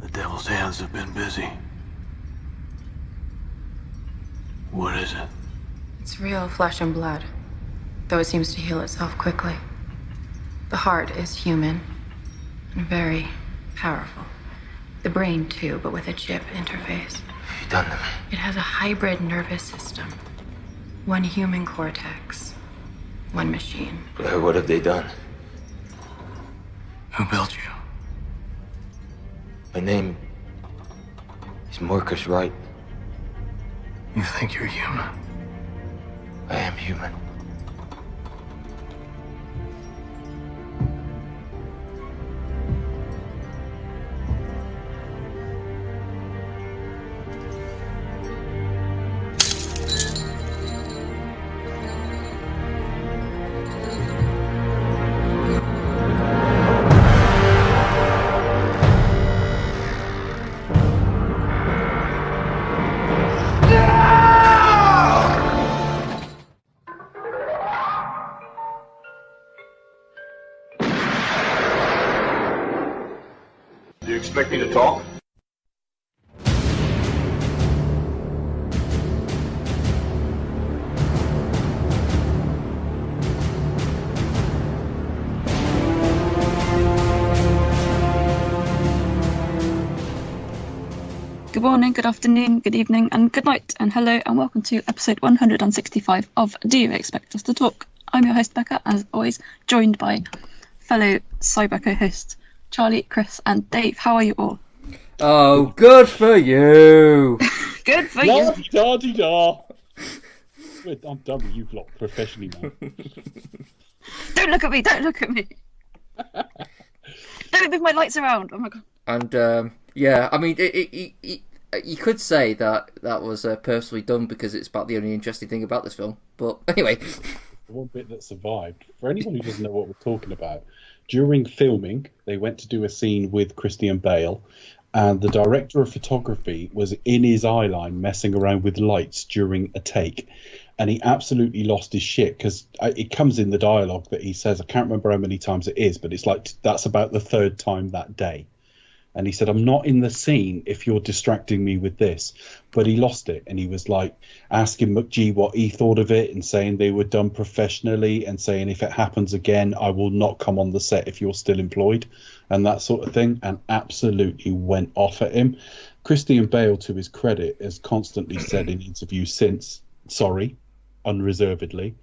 The devil's hands have been busy. What is it? It's real flesh and blood, though it seems to heal itself quickly. The heart is human and very powerful. The brain too, but with a chip interface. You done to me? It has a hybrid nervous system. One human cortex, one machine. What have they done? Who built you? My name is Marcus Wright. You think you're human? I am human. Do you expect me to talk? Good morning, good afternoon, good evening, and good night, and hello, and welcome to episode 165 of Do You Expect Us to Talk? I'm your host, Becca, as always, joined by fellow Cyber co-hosts Charlie, Chris, and Dave. How are you all? Oh, good for you! Good for you! La-di-da-di-da. I'm done with you lot professionally now. Don't look at me, don't look at me! Don't move my lights around, oh my god. And, yeah, I mean, you could say that was purposely done because it's about the only interesting thing about this film. But anyway. The one bit that survived, for anyone who doesn't know what we're talking about, during filming, they went to do a scene with Christian Bale, and the director of photography was in his eyeline messing around with lights during a take. And he absolutely lost his shit because it comes in the dialogue that he says, I can't remember how many times it is, but it's like that's about the third time that day. And he said, I'm not in the scene if you're distracting me with this. But he lost it. And he was like asking McGee what he thought of it and saying they were done professionally and saying if it happens again, I will not come on the set if you're still employed and that sort of thing. And absolutely went off at him. Christian Bale, to his credit, has constantly said in interviews since, sorry, unreservedly,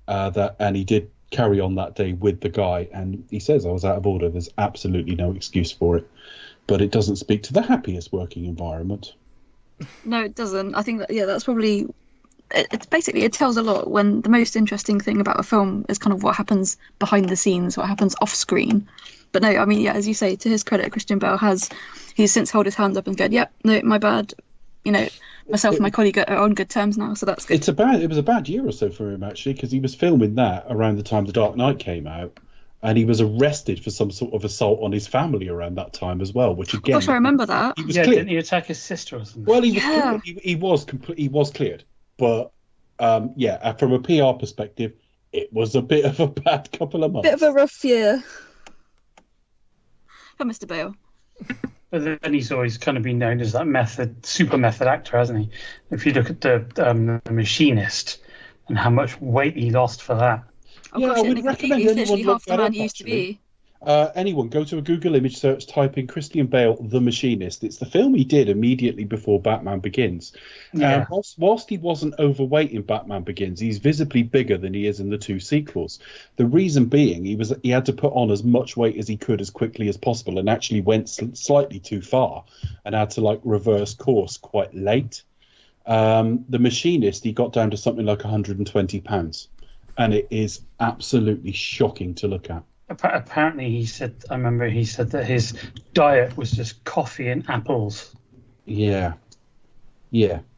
and he did carry on that day with the guy. And he says, I was out of order. There's absolutely no excuse for it. But it doesn't speak to the happiest working environment. No, it doesn't. I think that, yeah, that's probably... It's basically, it tells a lot when the most interesting thing about a film is kind of what happens behind the scenes, what happens off screen. But no, I mean, yeah, as you say, to his credit, Christian Bale he's since held his hands up and said, yep, no, my bad. You know, myself and my colleague are on good terms now, so that's good. It was a bad year or so for him, actually, because he was filming that around the time The Dark Knight came out. And he was arrested for some sort of assault on his family around that time as well, which again... Gosh, I remember that. He was cleared. Cleared. Didn't he attack his sister or something? Well, he was cleared. But, from a PR perspective, it was a bit of a bad couple of months. Bit of a rough year. For Mr. Bale. But then he's always kind of been known as that super method actor, hasn't he? If you look at the Machinist and how much weight he lost for that. Yeah, I would recommend anyone look that up, used to be. Anyone, go to a Google image search, type in Christian Bale, The Machinist. It's the film he did immediately before Batman Begins. Yeah. Whilst he wasn't overweight in Batman Begins, he's visibly bigger than he is in the two sequels. The reason being, he had to put on as much weight as he could as quickly as possible and actually went slightly too far and had to reverse course quite late. The Machinist, he got down to something like 120 pounds. And it is absolutely shocking to look at. Apparently, I remember he said that his diet was just coffee and apples. Yeah.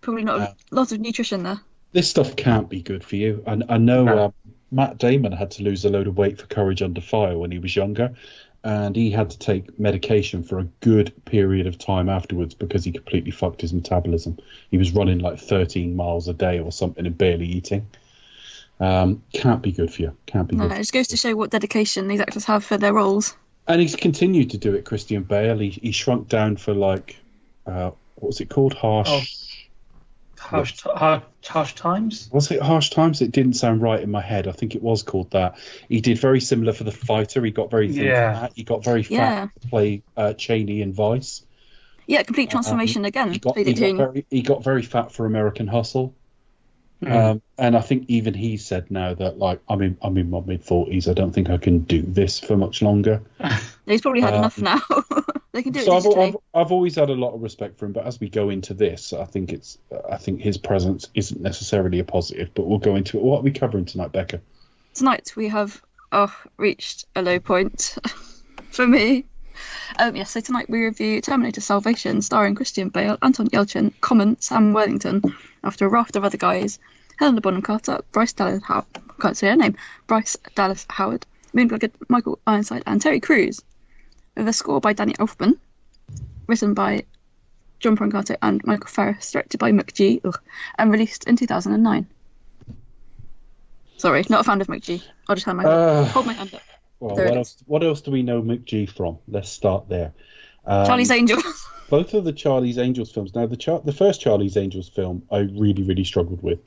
Probably not a lot of nutrition there. This stuff can't be good for you. I know Matt Damon had to lose a load of weight for Courage Under Fire when he was younger. And he had to take medication for a good period of time afterwards because he completely fucked his metabolism. He was running 13 miles a day or something and barely eating. Can't be good for you. Can't be good. It just goes to show what dedication these actors have for their roles. And he's continued to do it, Christian Bale. He shrunk down for like, what was it called? Harsh Times? Was it Harsh Times? It didn't sound right in my head. I think it was called that. He did very similar for The Fighter. He got very thin for that. He got very fat to play Cheney in Vice. Yeah, complete transformation again. He got very fat for American Hustle. And I think even he said now that, like, I'm in my mid-40s. I don't think I can do this for much longer. He's probably had enough now. They can do it So digitally. I've always had a lot of respect for him, but as we go into this, I think his presence isn't necessarily a positive. But we'll go into it. What are we covering tonight, Becca? Tonight we have reached a low point for me. So tonight we review Terminator Salvation, starring Christian Bale, Anton Yelchin, Common, Sam Worthington, after a raft of other guys, Helena Bonham Carter, Bryce Dallas Howard, Moonblooded, Michael Ironside, and Terry Crews, with a score by Danny Elfman, written by John Brancato and Michael Ferris, directed by McG, and released in 2009. Sorry, not a fan of McG. I'll just hold my hand up. Well, what else do we know McG from? Let's start there. Charlie's Angels. Both of the Charlie's Angels films. Now, the first Charlie's Angels film I really, really struggled with.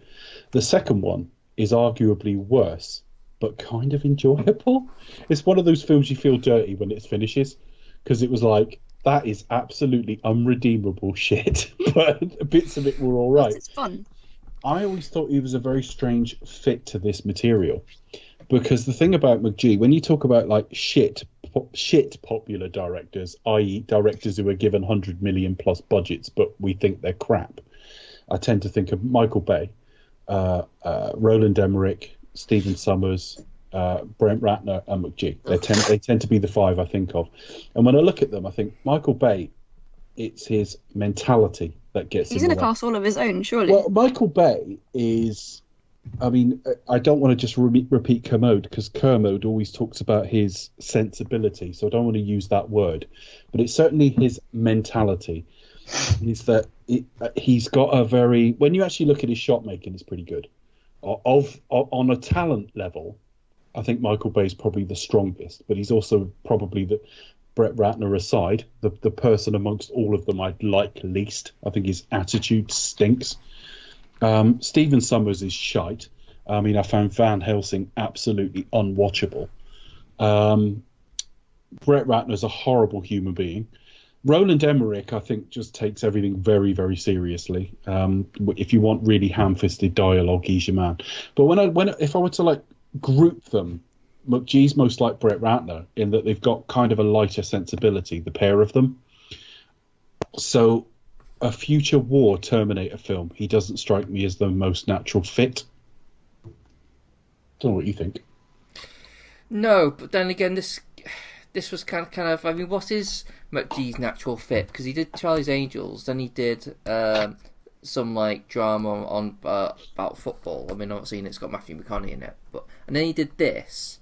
The second one is arguably worse, but kind of enjoyable. It's one of those films you feel dirty when it finishes, because it was like, that is absolutely unredeemable shit, but bits of it were all right. It's fun. I always thought he was a very strange fit to this material. Because the thing about McG, when you talk about like shit popular directors, i.e. directors who are given 100 million plus budgets, but we think they're crap, I tend to think of Michael Bay, Roland Emmerich, Stephen Sommers, Brent Ratner, and McG. They tend to be the five I think of. And when I look at them, I think Michael Bay, it's his mentality that gets He's in a class all of his own, surely. Well, Michael Bay is... I mean, I don't want to just repeat Kermode, because Kermode always talks about his sensibility, so I don't want to use that word. But it's certainly his mentality. Is that he's got a very... When you actually look at his shot making, it's pretty good. On a talent level, I think Michael Bay's probably the strongest, but he's also probably the... Brett Ratner aside, the person amongst all of them I'd like least. I think his attitude stinks. Stephen Sommers is shite. I mean, I found Van Helsing absolutely unwatchable. Brett Ratner's a horrible human being. Roland Emmerich, I think, just takes everything very, very seriously. If you want really ham-fisted dialogue, he's your man. But if I were to like group them, McGee's most like Brett Ratner in that they've got kind of a lighter sensibility, the pair of them. So a future war Terminator film, he doesn't strike me as the most natural fit. Don't know what you think. No, but then again, this was kind of. I mean, what is McGee's natural fit? Because he did Charlie's Angels, then he did some like drama on about football. I mean, I'm not seeing it's got Matthew McConaughey in it, and then he did this,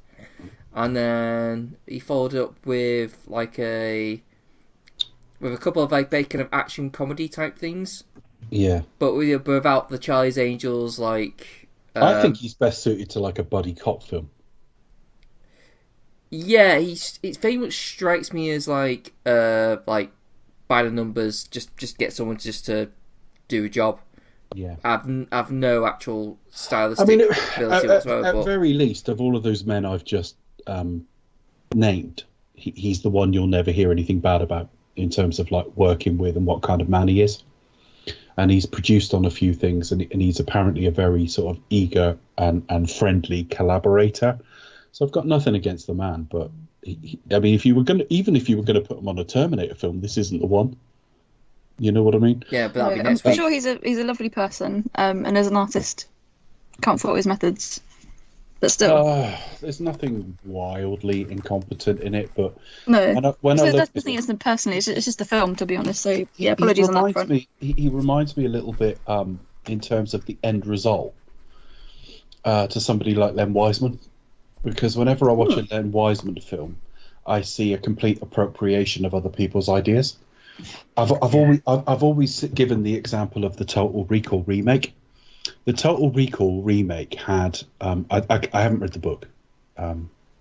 and then he followed up with a couple of like kind of action comedy type things. Yeah. But without the Charlie's Angels, like... I think he's best suited to like a buddy cop film. Yeah, it very much strikes me as like by the numbers, just get someone just to do a job. Yeah. I've no actual stylistic ability whatsoever. At very least, of all of those men I've just named, he's the one you'll never hear anything bad about in terms of like working with and what kind of man he is. And he's produced on a few things, and he's apparently a very sort of eager and friendly collaborator. So I've got nothing against the man, but I mean, if you were going to put him on a Terminator film, this isn't the one. You know what I mean? Yeah, but that'll be I'm next week. sure he's a lovely person, and as an artist, can't fault his methods. But still, there's nothing wildly incompetent in it. But no, that's the thing. Isn't personally, it's just a film, to be honest. So yeah, apologies on that front. He reminds me a little bit in terms of the end result to somebody like Len Wiseman, because whenever I watch a Len Wiseman film, I see a complete appropriation of other people's ideas. I've always given the example of the Total Recall remake. The Total Recall remake had I haven't read the book,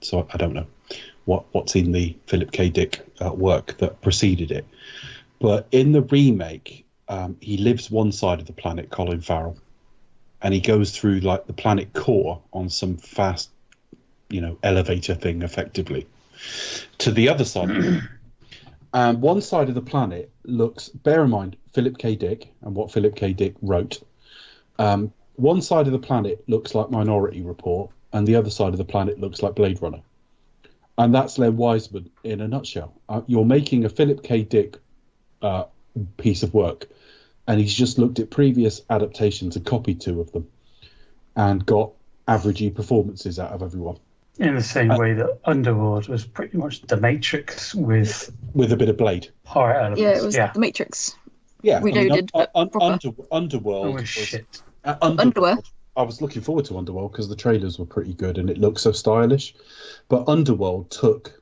so I don't know, what's in the Philip K. Dick work that preceded it. But in the remake, he lives one side of the planet, Colin Farrell, and he goes through like the planet core on some fast, elevator thing, effectively, to the other side of it. And one side of the planet looks, bear in mind, Philip K. Dick and what Philip K. Dick wrote. One side of the planet looks like Minority Report, and the other side of the planet looks like Blade Runner. And that's Len Wiseman in a nutshell. You're making a Philip K. Dick piece of work, and he's just looked at previous adaptations and copied 2 of them and got averagey performances out of everyone. In the same way that Underworld was pretty much The Matrix with a bit of Blade. Horror elements. Yeah, it was The Matrix. Yeah, Reloaded. Underworld was was shit. Underwear. I was looking forward to Underworld because the trailers were pretty good and it looked so stylish. But Underworld took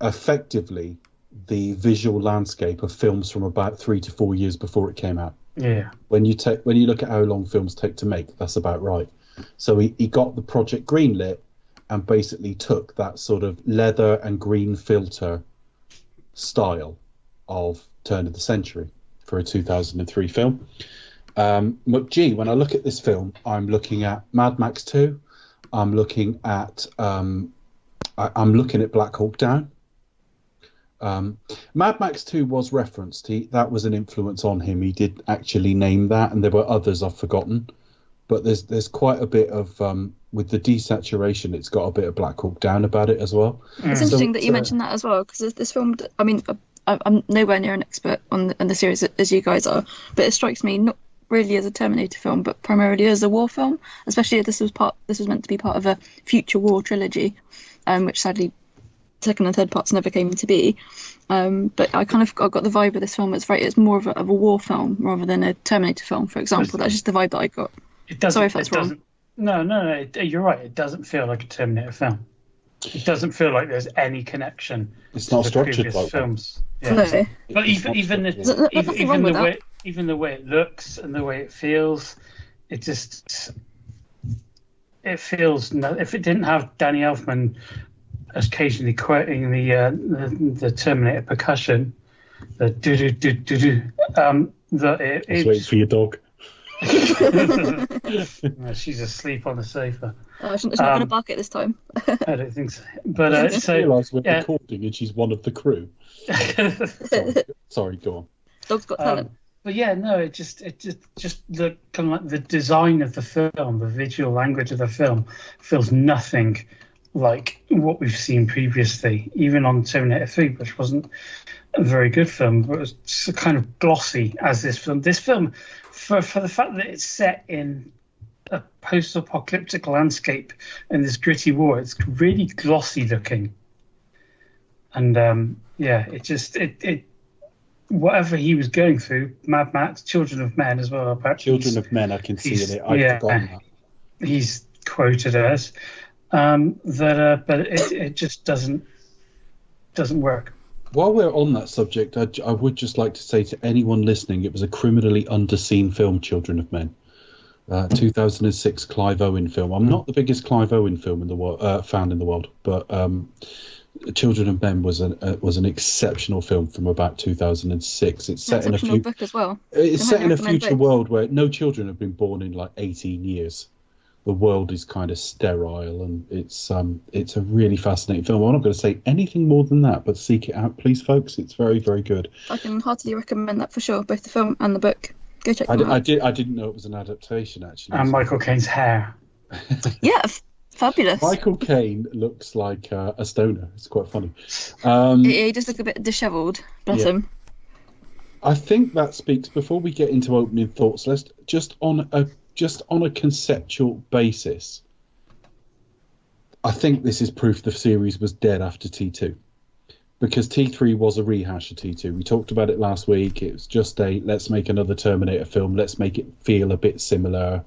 effectively the visual landscape of films from about 3 to 4 years before it came out. Yeah. When you look at how long films take to make, that's about right. So he got the project greenlit and basically took that sort of leather and green filter style of turn of the century for a 2003 film. McG, when I look at this film, I'm looking at Mad Max 2. I'm looking at Black Hawk Down. Mad Max 2 was referenced. That was an influence on him. He did actually name that, and there were others I've forgotten. But there's quite a bit of with the desaturation, it's got a bit of Black Hawk Down about it as well. It's interesting that you mentioned that as well, because this film, I mean, I'm nowhere near an expert on the series as you guys are, but it strikes me not really as a Terminator film, but primarily as a war film. Especially if this was meant to be part of a future war trilogy, which sadly second and third parts never came to be. But I got the vibe of this film. It's more of a war film rather than a Terminator film, for example. That's just the vibe that I got. Sorry if that's wrong. No, you're right. It doesn't feel like a Terminator film. It doesn't feel like there's any connection. It's not structured like films. Yeah. No. But even the way it looks and the way it feels, it feels. If it didn't have Danny Elfman occasionally quoting the Terminator percussion, the do do do do do, it's waiting for your dog. She's asleep on the sofa. She's not going to bark it this time. I don't think so. But I realise we're recording and she's one of the crew. Sorry, go on. Dog's got talent. But yeah, no, it just the kind of like the design of the film, the visual language of the film feels nothing like what we've seen previously, even on Terminator 3, which wasn't a very good film, but it was kind of glossy as this film. This film, for the fact that it's set in a post-apocalyptic landscape in this gritty war, it's really glossy looking. And it whatever he was going through, Mad Max, Children of Men as well. Children of Men, I can see in it. I've forgotten that. He's quoted as but it just doesn't work. While we're on that subject, I would just like to say to anyone listening, it was a criminally underseen film, Children of Men. 2006 Clive Owen film. I'm not the biggest Clive Owen film in the world, fan in the world, but Children of Men was an exceptional film from about 2006. It's set in a book as well. It's set in a future world where no children have been born in like 18 years. The world is kind of sterile, and it's a really fascinating film. I'm not going to say anything more than that, but seek it out, please, folks. It's very, very good. I can heartily recommend that for sure, both the film and the book. Go check them out. I didn't know it was an adaptation, actually. And Michael Caine's hair. Yeah, fabulous. Michael Caine looks like a stoner. It's quite funny. He does look a bit dishevelled. Bless him. I think that speaks, before we get into opening thoughts, let's just on a conceptual basis, I think this is proof the series was dead after T2. Because T3 was a rehash of T2. We talked about it last week. It was just let's make another Terminator film. Let's make it feel a bit similar.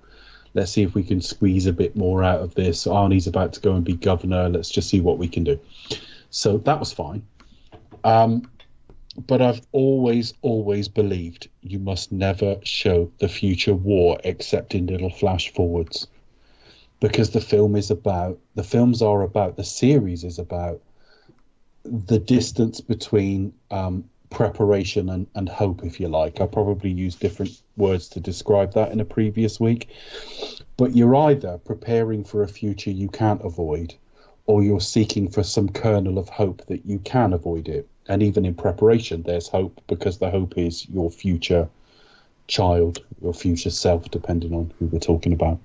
Let's see if we can squeeze a bit more out of this. Arnie's about to go and be governor. Let's just see what we can do. So that was fine. But I've always believed you must never show the future war except in little flash forwards. Because the series is about the distance between preparation and hope, if you like. I probably used different words to describe that in a previous week. But you're either preparing for a future you can't avoid, or you're seeking for some kernel of hope that you can avoid it. And even in preparation, there's hope, because the hope is your future child, your future self, depending on who we're talking about.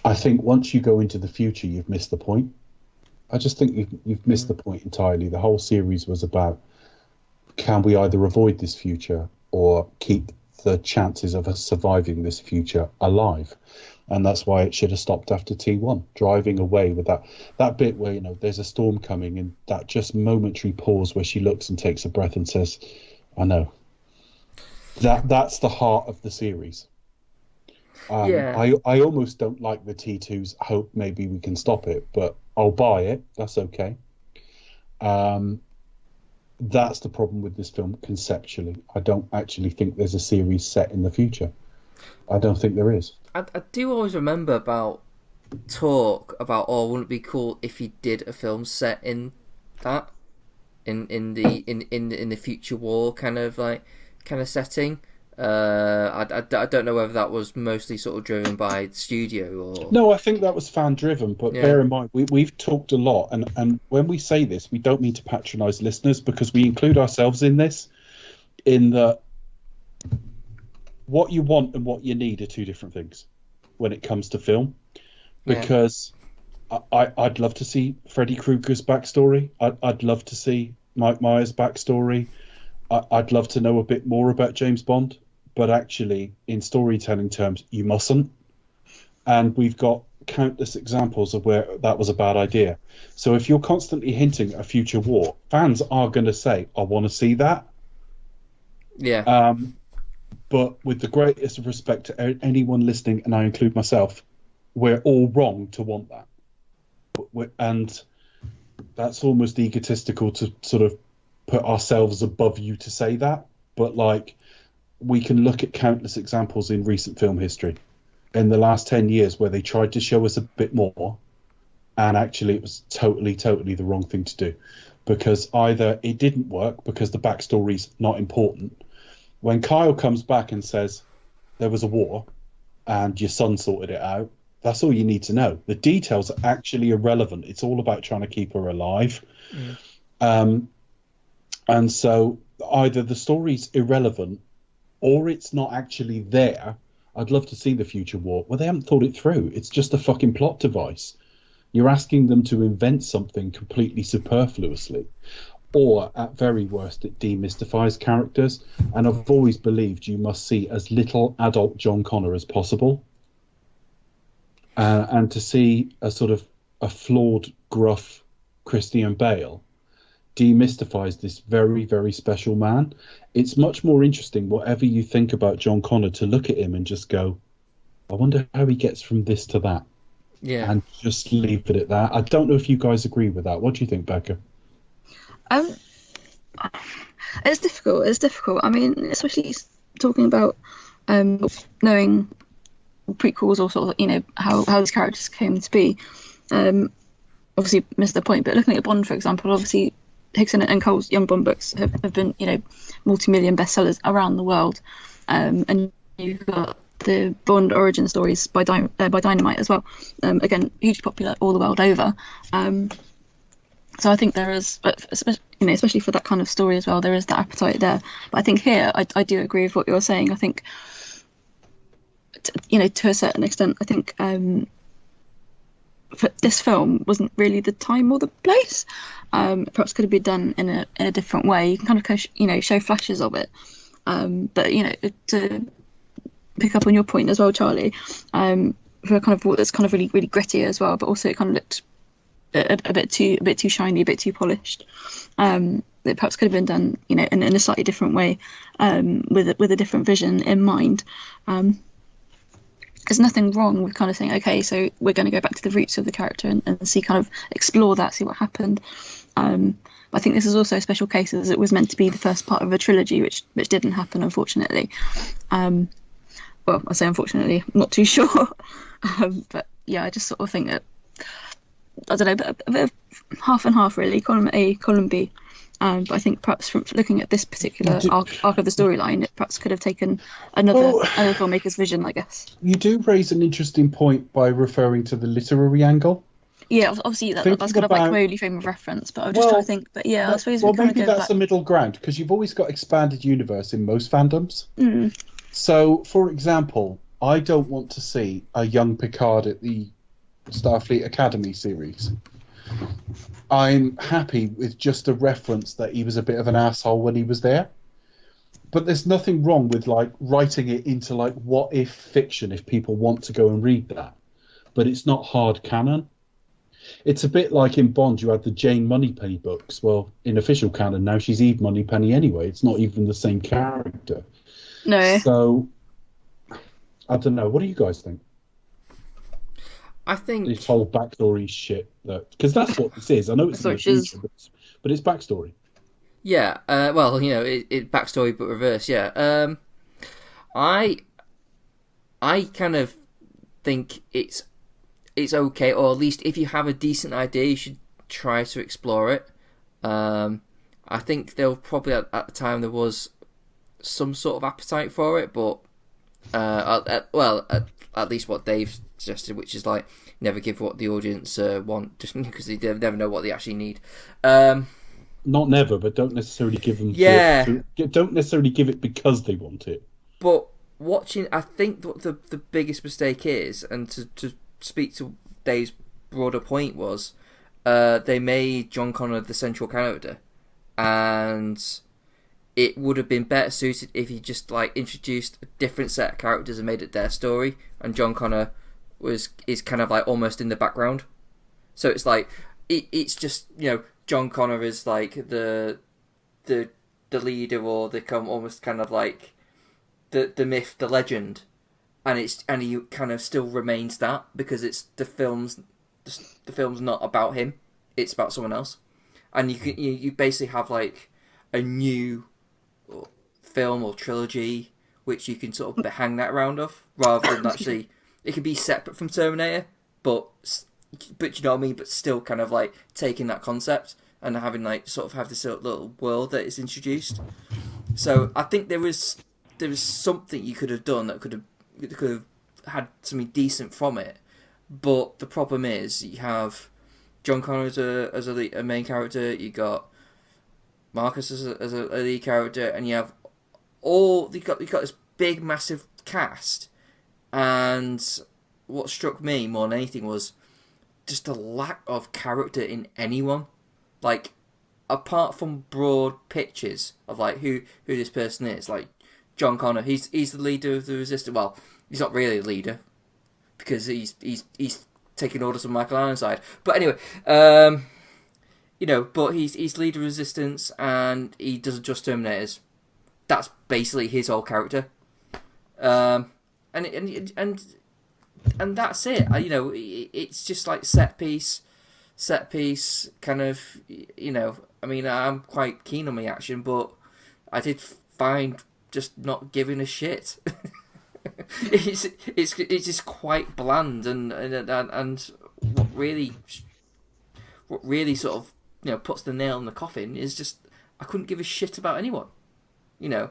I think once you go into the future, you've missed the point. I just think you've missed the point entirely. The whole series was about, can we either avoid this future or keep the chances of us surviving this future alive? And that's why it should have stopped after T1, driving away with that bit where, there's a storm coming, and that just momentary pause where she looks and takes a breath and says, I know. That's the heart of the series. I almost don't like the T2's hope maybe we can stop it, but I'll buy it. That's okay. That's the problem with this film conceptually. I don't actually think there's a series set in the future. I don't think there is. I do always remember about talk about, wouldn't it be cool if he did a film set in that, in the future war kind of setting. I don't know whether that was mostly sort of driven by the studio or... No, I think that was fan driven, but bear in mind we've talked a lot, and when we say this, we don't mean to patronise listeners, because we include ourselves in this, in that what you want and what you need are two different things when it comes to film. Because I'd love to see Freddy Krueger's backstory. I'd love to see Mike Myers' backstory. I'd love to know a bit more about James Bond, but actually, in storytelling terms, you mustn't. And we've got countless examples of where that was a bad idea. So if you're constantly hinting at a future war, fans are going to say, I want to see that. Yeah. But with the greatest of respect to anyone listening, and I include myself, we're all wrong to want that. And that's almost egotistical to sort of put ourselves above you to say that. But we can look at countless examples in recent film history in the last 10 years where they tried to show us a bit more, and actually it was totally the wrong thing to do, because either it didn't work because the backstory's not important. When Kyle comes back and says there was a war and your son sorted it out, that's all you need to know. The details are actually irrelevant. It's all about trying to keep her alive. And so either the story's irrelevant or it's not actually there. I'd love to see the future war. Well, they haven't thought it through. It's just a fucking plot device. You're asking them to invent something completely superfluously. Or, at very worst, it demystifies characters. And I've always believed you must see as little adult John Connor as possible. And to see a sort of a flawed, gruff Christian Bale demystifies this very, very special man. It's much more interesting, whatever you think about John Connor, to look at him and just go, I wonder how he gets from this to that. Yeah. And just leave it at that. I don't know if you guys agree with that. What do you think, Becca? It's difficult. I mean, especially talking about knowing prequels or sort of, how these characters came to be. Obviously missed the point, but looking at Bond, for example, obviously Hickson and Cole's Young Bond books have been, multi-million bestsellers around the world. And you've got the Bond origin stories by Dynamite as well. Again, hugely popular all the world over. So I think there is, especially for that kind of story as well, there is that appetite there. But I think here, I do agree with what you're saying. I think, to a certain extent, I think for this film wasn't really the time or the place. Perhaps could have been done in a different way. You can kind of, show flashes of it. But, to pick up on your point as well, Charlie, for kind of what that's kind of really, really gritty as well, but also it kind of looked a bit too shiny, a bit too polished. It perhaps could have been done, in a slightly different way, with a different vision in mind. There's nothing wrong with kind of saying, okay, so we're going to go back to the roots of the character and see, kind of explore that, see what happened. I think this is also a special case, as it was meant to be the first part of a trilogy, which didn't happen, unfortunately. Well, I say unfortunately, I'm not too sure. But yeah, I just sort of think that I don't know, a bit of half and half really, column A, column B. But I think perhaps from looking at this particular arc of the storyline, it perhaps could have taken another filmmaker's vision, I guess. You do raise an interesting point by referring to the literary angle. Yeah, obviously that's kind of like my only frame of reference, but I'm just trying to think. But yeah, I suppose we kind of maybe go that's back. a middle ground, because you've always got expanded universe in most fandoms. Mm. So, for example, I don't want to see a young Picard at the Starfleet Academy series. I'm happy with just a reference that he was a bit of an asshole when he was there. But there's nothing wrong with like writing it into like what if fiction if people want to go and read that. But it's not hard canon. It's a bit like in Bond, you had the Jane Moneypenny books. Well, in official canon now, she's Eve Moneypenny anyway. It's not even the same character. No. So, I don't know. What do you guys think? I think This whole backstory shit, because that's what this is. I know it's in the future, but it's backstory. Yeah, well, you know, it backstory but reverse. Yeah, I kind of think it's okay, or at least if you have a decent idea, you should try to explore it. I think there was probably at the time there was some sort of appetite for it, but at least what Dave suggested, which is like never give what the audience want, just because they never know what they actually need. Not never, but don't necessarily give them. Yeah. Don't necessarily give it because they want it. But watching, I think what the biggest mistake is, and to speak to Dave's broader point was, they made John Connor the central character, and it would have been better suited if he just like introduced a different set of characters and made it their story, and John Connor is kind of like almost in the background. So it's like it's just, you know, John Connor is like the leader, or the almost kind of like the myth, the legend, and he kind of still remains that because it's the film's not about him, it's about someone else, and you basically have like a new film or trilogy which you can sort of hang that around of, rather than actually it can be separate from Terminator, but you know what I mean, but still kind of like taking that concept and having like sort of have this little world that is introduced. So I think there was something you could have done that could have had something decent from it. But the problem is you have John Connor as a main character, you got Marcus as a lead character, and you have you've got this big massive cast. And what struck me more than anything was just the lack of character in anyone. Like, apart from broad pictures of like who this person is, like John Connor, he's the leader of the Resistance. Well, he's not really a leader because he's taking orders from Michael Ironside. But anyway, you know, but he's leader of Resistance and he doesn't trust Terminators. That's basically his whole character. And that's it. You know, it's just like set piece kind of, you know. I mean, I'm quite keen on the action, but I did find just not giving a shit. it's just quite bland, and what really sort of, you know, puts the nail in the coffin is just I couldn't give a shit about anyone. You know,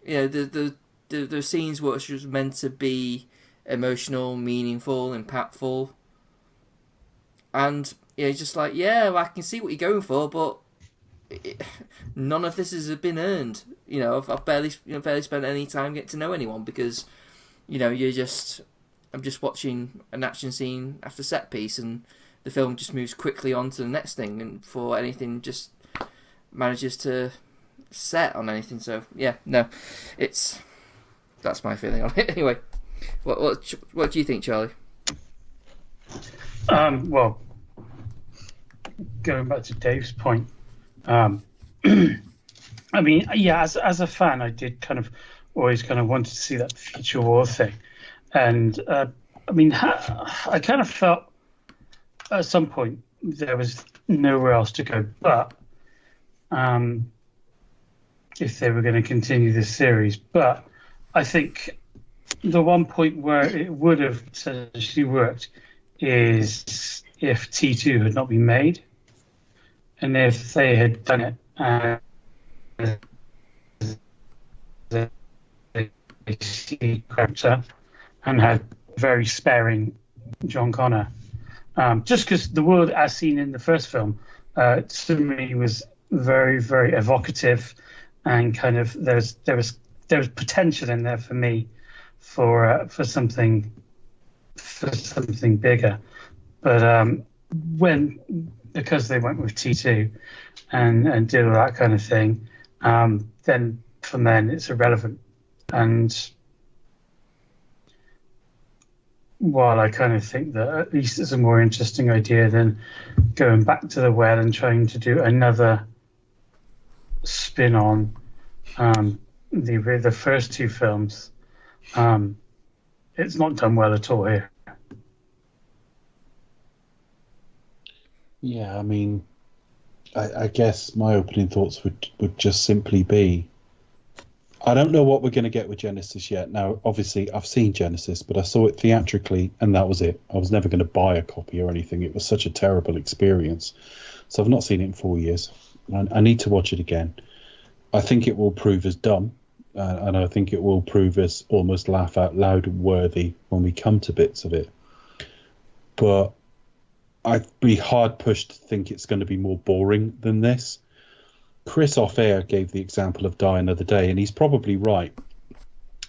the scenes which was meant to be emotional, meaningful, impactful, and you know, just like, yeah, well, I can see what you're going for, but none of this has been earned. You know, I've barely spent any time getting to know anyone because, you know, I'm just watching an action scene after set piece, and the film just moves quickly on to the next thing, and before anything just manages to set on anything. So yeah, no, that's my feeling on it. Anyway, what do you think, Charlie? Well, going back to Dave's point, I mean, yeah, as a fan, I did always wanted to see that future war thing, and I mean, I kind of felt at some point there was nowhere else to go but if they were going to continue this series. But I think the one point where it would have essentially worked is if T2 had not been made, and if they had done it as a character and had very sparing John Connor. Just because the world as seen in the first film to me was very, very evocative, and kind of there was potential in there for me for something bigger. But because they went with T2 and did all that kind of thing, then from then it's irrelevant. And while I kind of think that at least it's a more interesting idea than going back to the well and trying to do another spin on the first two films, it's not done well at all here. Yeah, I mean, I guess my opening thoughts would just simply be, I don't know what we're going to get with Genisys yet. Now, obviously, I've seen Genisys, but I saw it theatrically, and that was it. I was never going to buy a copy or anything. It was such a terrible experience. So I've not seen it in 4 years. I need to watch it again. I think it will prove as dumb, and I think it will prove as almost laugh out loud worthy when we come to bits of it. But I'd be hard pushed to think it's going to be more boring than this. Chris off air gave the example of Die Another Day, and he's probably right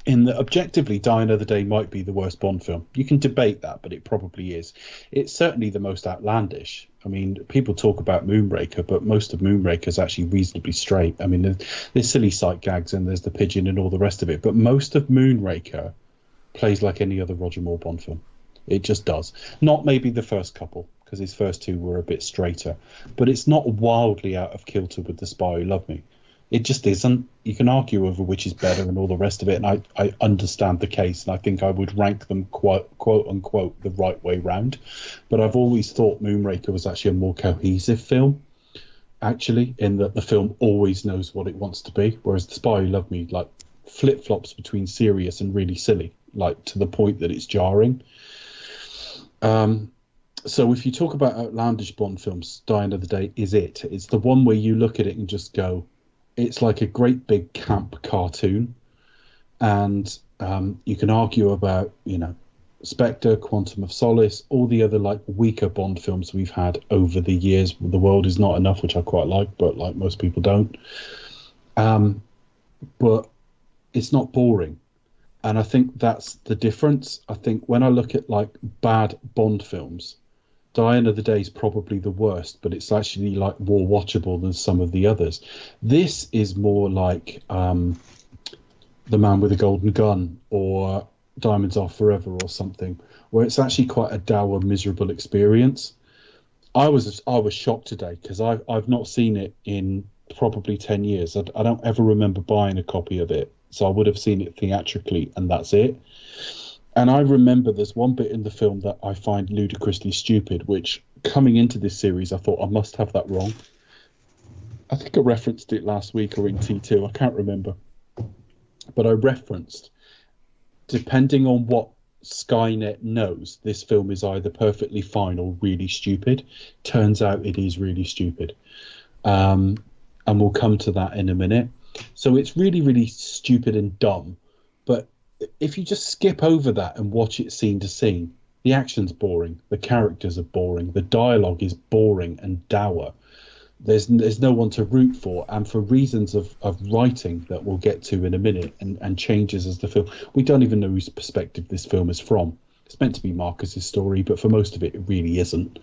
in that objectively Die Another Day might be the worst Bond film. You can debate that, but it probably is. It's certainly the most outlandish. I mean, people talk about Moonraker, but most of Moonraker is actually reasonably straight. I mean, there's silly sight gags and there's the pigeon and all the rest of it, but most of Moonraker plays like any other Roger Moore Bond film. It just does. Not maybe the first couple, because his first two were a bit straighter, but it's not wildly out of kilter with The Spy Who Loved Me. It just isn't. You can argue over which is better and all the rest of it, and I understand the case, and I think I would rank them quote unquote the right way round. But I've always thought Moonraker was actually a more cohesive film, actually, in that the film always knows what it wants to be, whereas The Spy Who Loved Me like flip-flops between serious and really silly, like to the point that it's jarring. So if you talk about outlandish Bond films, Die Another Day is it. It's the one where you look at it and just go, it's like a great big camp cartoon. And you can argue about, Spectre, Quantum of Solace, all the other like weaker Bond films we've had over the years. The World Is Not Enough, which I quite like, but like most people don't. But it's not boring. And I think that's the difference. I think when I look at like bad Bond films, Die Another Day is probably the worst, but it's actually like more watchable than some of the others. This is more like The Man with a Golden Gun or Diamonds Are Forever or something, where it's actually quite a dour, miserable experience. I was shocked today because I've not seen it in probably 10 years. I don't ever remember buying a copy of it, so I would have seen it theatrically, and that's it. And I remember there's one bit in the film that I find ludicrously stupid, which coming into this series, I thought I must have that wrong. I think I referenced it last week or in T2. I can't remember. But I referenced, depending on what Skynet knows, this film is either perfectly fine or really stupid. Turns out it is really stupid. And we'll come to that in a minute. So it's really, really stupid and dumb. But if you just skip over that and watch it scene to scene, the action's boring, the characters are boring, the dialogue is boring and dour. There's no one to root for, and for reasons of writing that we'll get to in a minute, and changes as the film. We don't even know whose perspective this film is from. It's meant to be Marcus's story, but for most of it, it really isn't.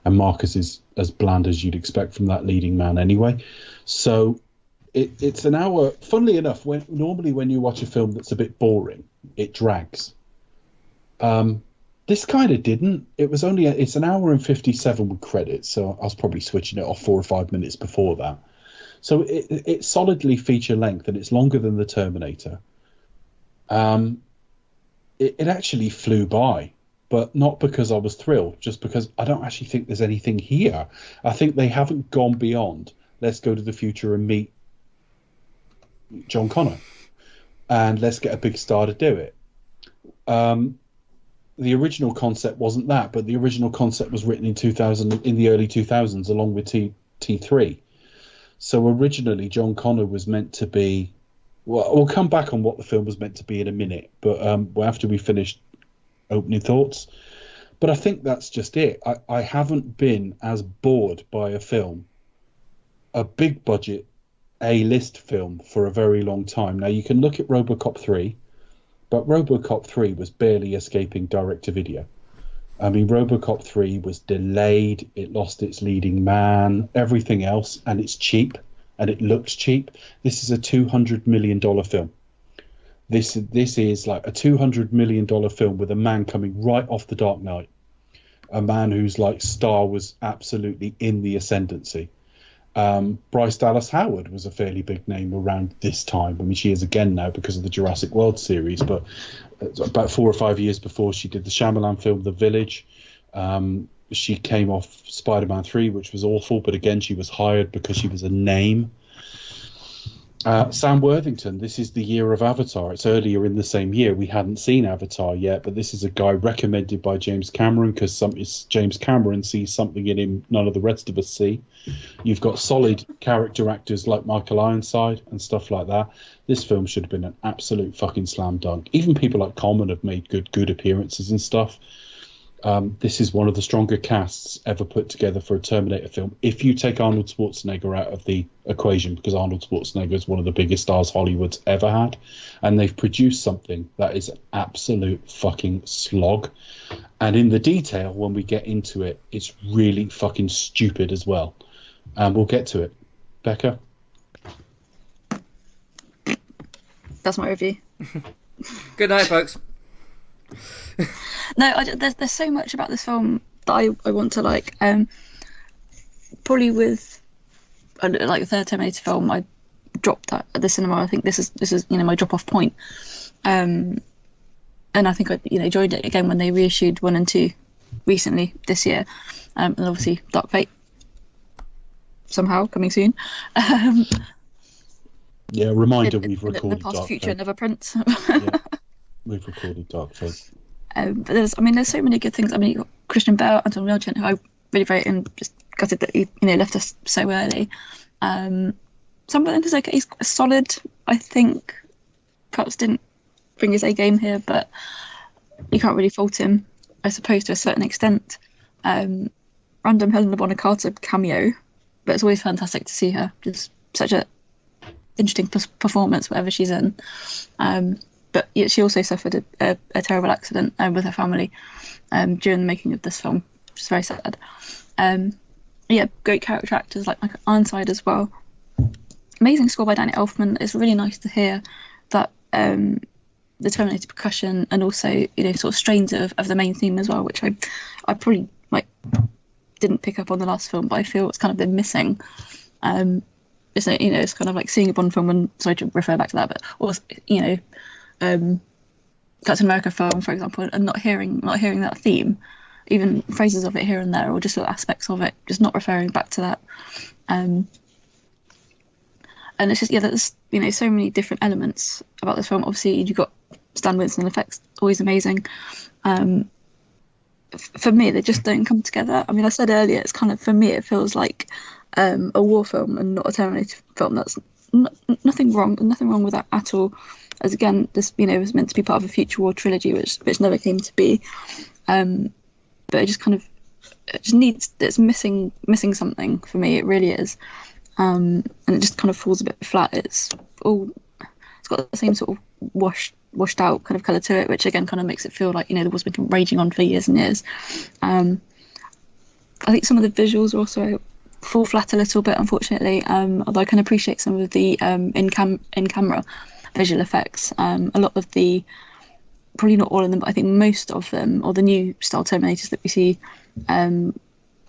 And Marcus is as bland as you'd expect from that leading man anyway. So it's an hour. Funnily enough, normally when you watch a film that's a bit boring, it drags. This kind of didn't. It's an hour and 57 with credits, so I was probably switching it off 4 or 5 minutes before that. So it's solidly feature length, and it's longer than the Terminator. It actually flew by, but not because I was thrilled, just because I don't actually think there's anything here. I think they haven't gone beyond, let's go to the future and meet John Connor, and let's get a big star to do it. the original concept wasn't that, but the original concept was written in the early 2000s, along with T3. So originally, John Connor was meant to be. Well, we'll come back on what the film was meant to be in a minute, but after we finish opening thoughts. But I think that's just it. I haven't been as bored by a film, a big budget A-list film, for a very long time. Now, you can look at RoboCop 3, but RoboCop 3 was barely escaping direct-to-video. I mean, RoboCop 3 was delayed, it lost its leading man, everything else, and it's cheap, and it looks cheap. This is a $200 million film. This is like a $200 million film with a man coming right off The Dark Knight, a man whose like star was absolutely in the ascendancy. Bryce Dallas Howard was a fairly big name around this time. I mean, she is again now because of the Jurassic World series, but about 4 or 5 years before she did the Shyamalan film The Village. She came off Spider-Man 3, which was awful, but again, she was hired because she was a name. Sam Worthington, this is the year of Avatar. It's earlier in the same year. We hadn't seen Avatar yet, but this is a guy recommended by James Cameron because James Cameron sees something in him none of the rest of us see. You've got solid character actors like Michael Ironside and stuff like that. This film should have been an absolute fucking slam dunk. Even people like Common have made good appearances and stuff. This is one of the stronger casts ever put together for a Terminator film. If you take Arnold Schwarzenegger out of the equation, because Arnold Schwarzenegger is one of the biggest stars Hollywood's ever had, and they've produced something that is an absolute fucking slog. And in the detail, when we get into it, it's really fucking stupid as well. And we'll get to it. Becca? That's my review. Good night, folks. No, there's so much about this film that I want to like. Probably with like the third Terminator film, I dropped that at the cinema. I think this is my drop off point. And I think I enjoyed it again when they reissued 1 and 2 recently this year, and obviously Dark Fate somehow coming soon. Yeah, reminder we've recorded the past, Dark future, Fate. never Prince. Yeah, we've recorded Dark Fate. But there's so many good things. I mean, you've got Christian Bale, Anton Yelchin, who I really rate, and just gutted that he left us so early. Sam Worthington is okay. He's solid. I think perhaps didn't bring his A game here, but you can't really fault him, I suppose, to a certain extent. Random Helena Bonham Carter cameo, but it's always fantastic to see her. Just such a interesting performance, whatever she's in. But yet she also suffered a terrible accident with her family during the making of this film, which is very sad. Great character actors like Michael Ironside as well. Amazing score by Danny Elfman. It's really nice to hear that the Terminator percussion and also sort of strains of the main theme as well, which I probably didn't pick up on the last film, but I feel it's kind of been missing. It's kind of like seeing a Bond film, and sorry to refer back to that, but also Captain America film, for example, and not hearing that theme, even phrases of it here and there, or just little aspects of it, just not referring back to that. And it's just there's so many different elements about this film. Obviously, you've got Stan Winston effects, always amazing. For me, they just don't come together. I mean, I said earlier, it's kind of, for me, it feels like a war film and not a Terminator film. That's nothing wrong with that at all. As again, this was meant to be part of a future war trilogy, which never came to be. But it's missing something for me. It really is, and it just kind of falls a bit flat. It's got the same sort of washed out kind of colour to it, which again kind of makes it feel like the war's been raging on for years and years. I think some of the visuals also fall flat a little bit, unfortunately. Although I can appreciate some of the in camera visual effects. A lot of the, probably not all of them, but I think most of them, or the new style Terminators that we see,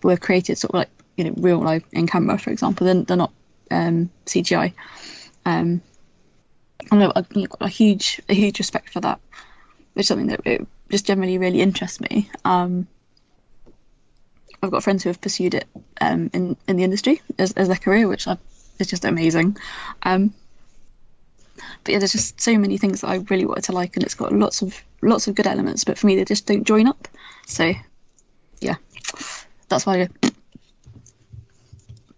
were created sort of like real life in camera, for example. They're not CGI. I know I've got a huge respect for that, which is something that it just generally really interests me. I've got friends who have pursued it in the industry as their career, which is just amazing. But yeah, there's just so many things that I really wanted to like, and it's got lots of lots of good elements, but for me they just don't join up. So yeah, that's why.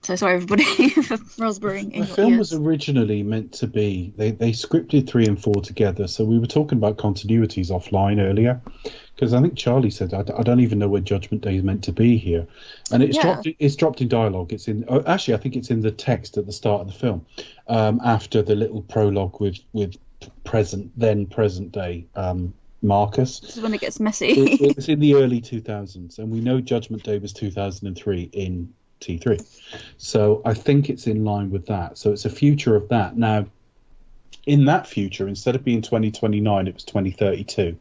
So sorry everybody for raspberrying in The your film ears. was originally meant to be. They scripted 3 and 4 together. So we were talking about continuities offline earlier, because I think Charlie said I don't even know where Judgment Day is meant to be here, and it's dropped in dialogue. It's in actually I think it's in the text at the start of the film, after the little prologue with present day Marcus. This is when it gets messy. It was in the early 2000s, and we know Judgment Day was 2003 in T3. So I think it's in line with that. So it's a future of that. Now, in that future, instead of being 2029, it was 2032.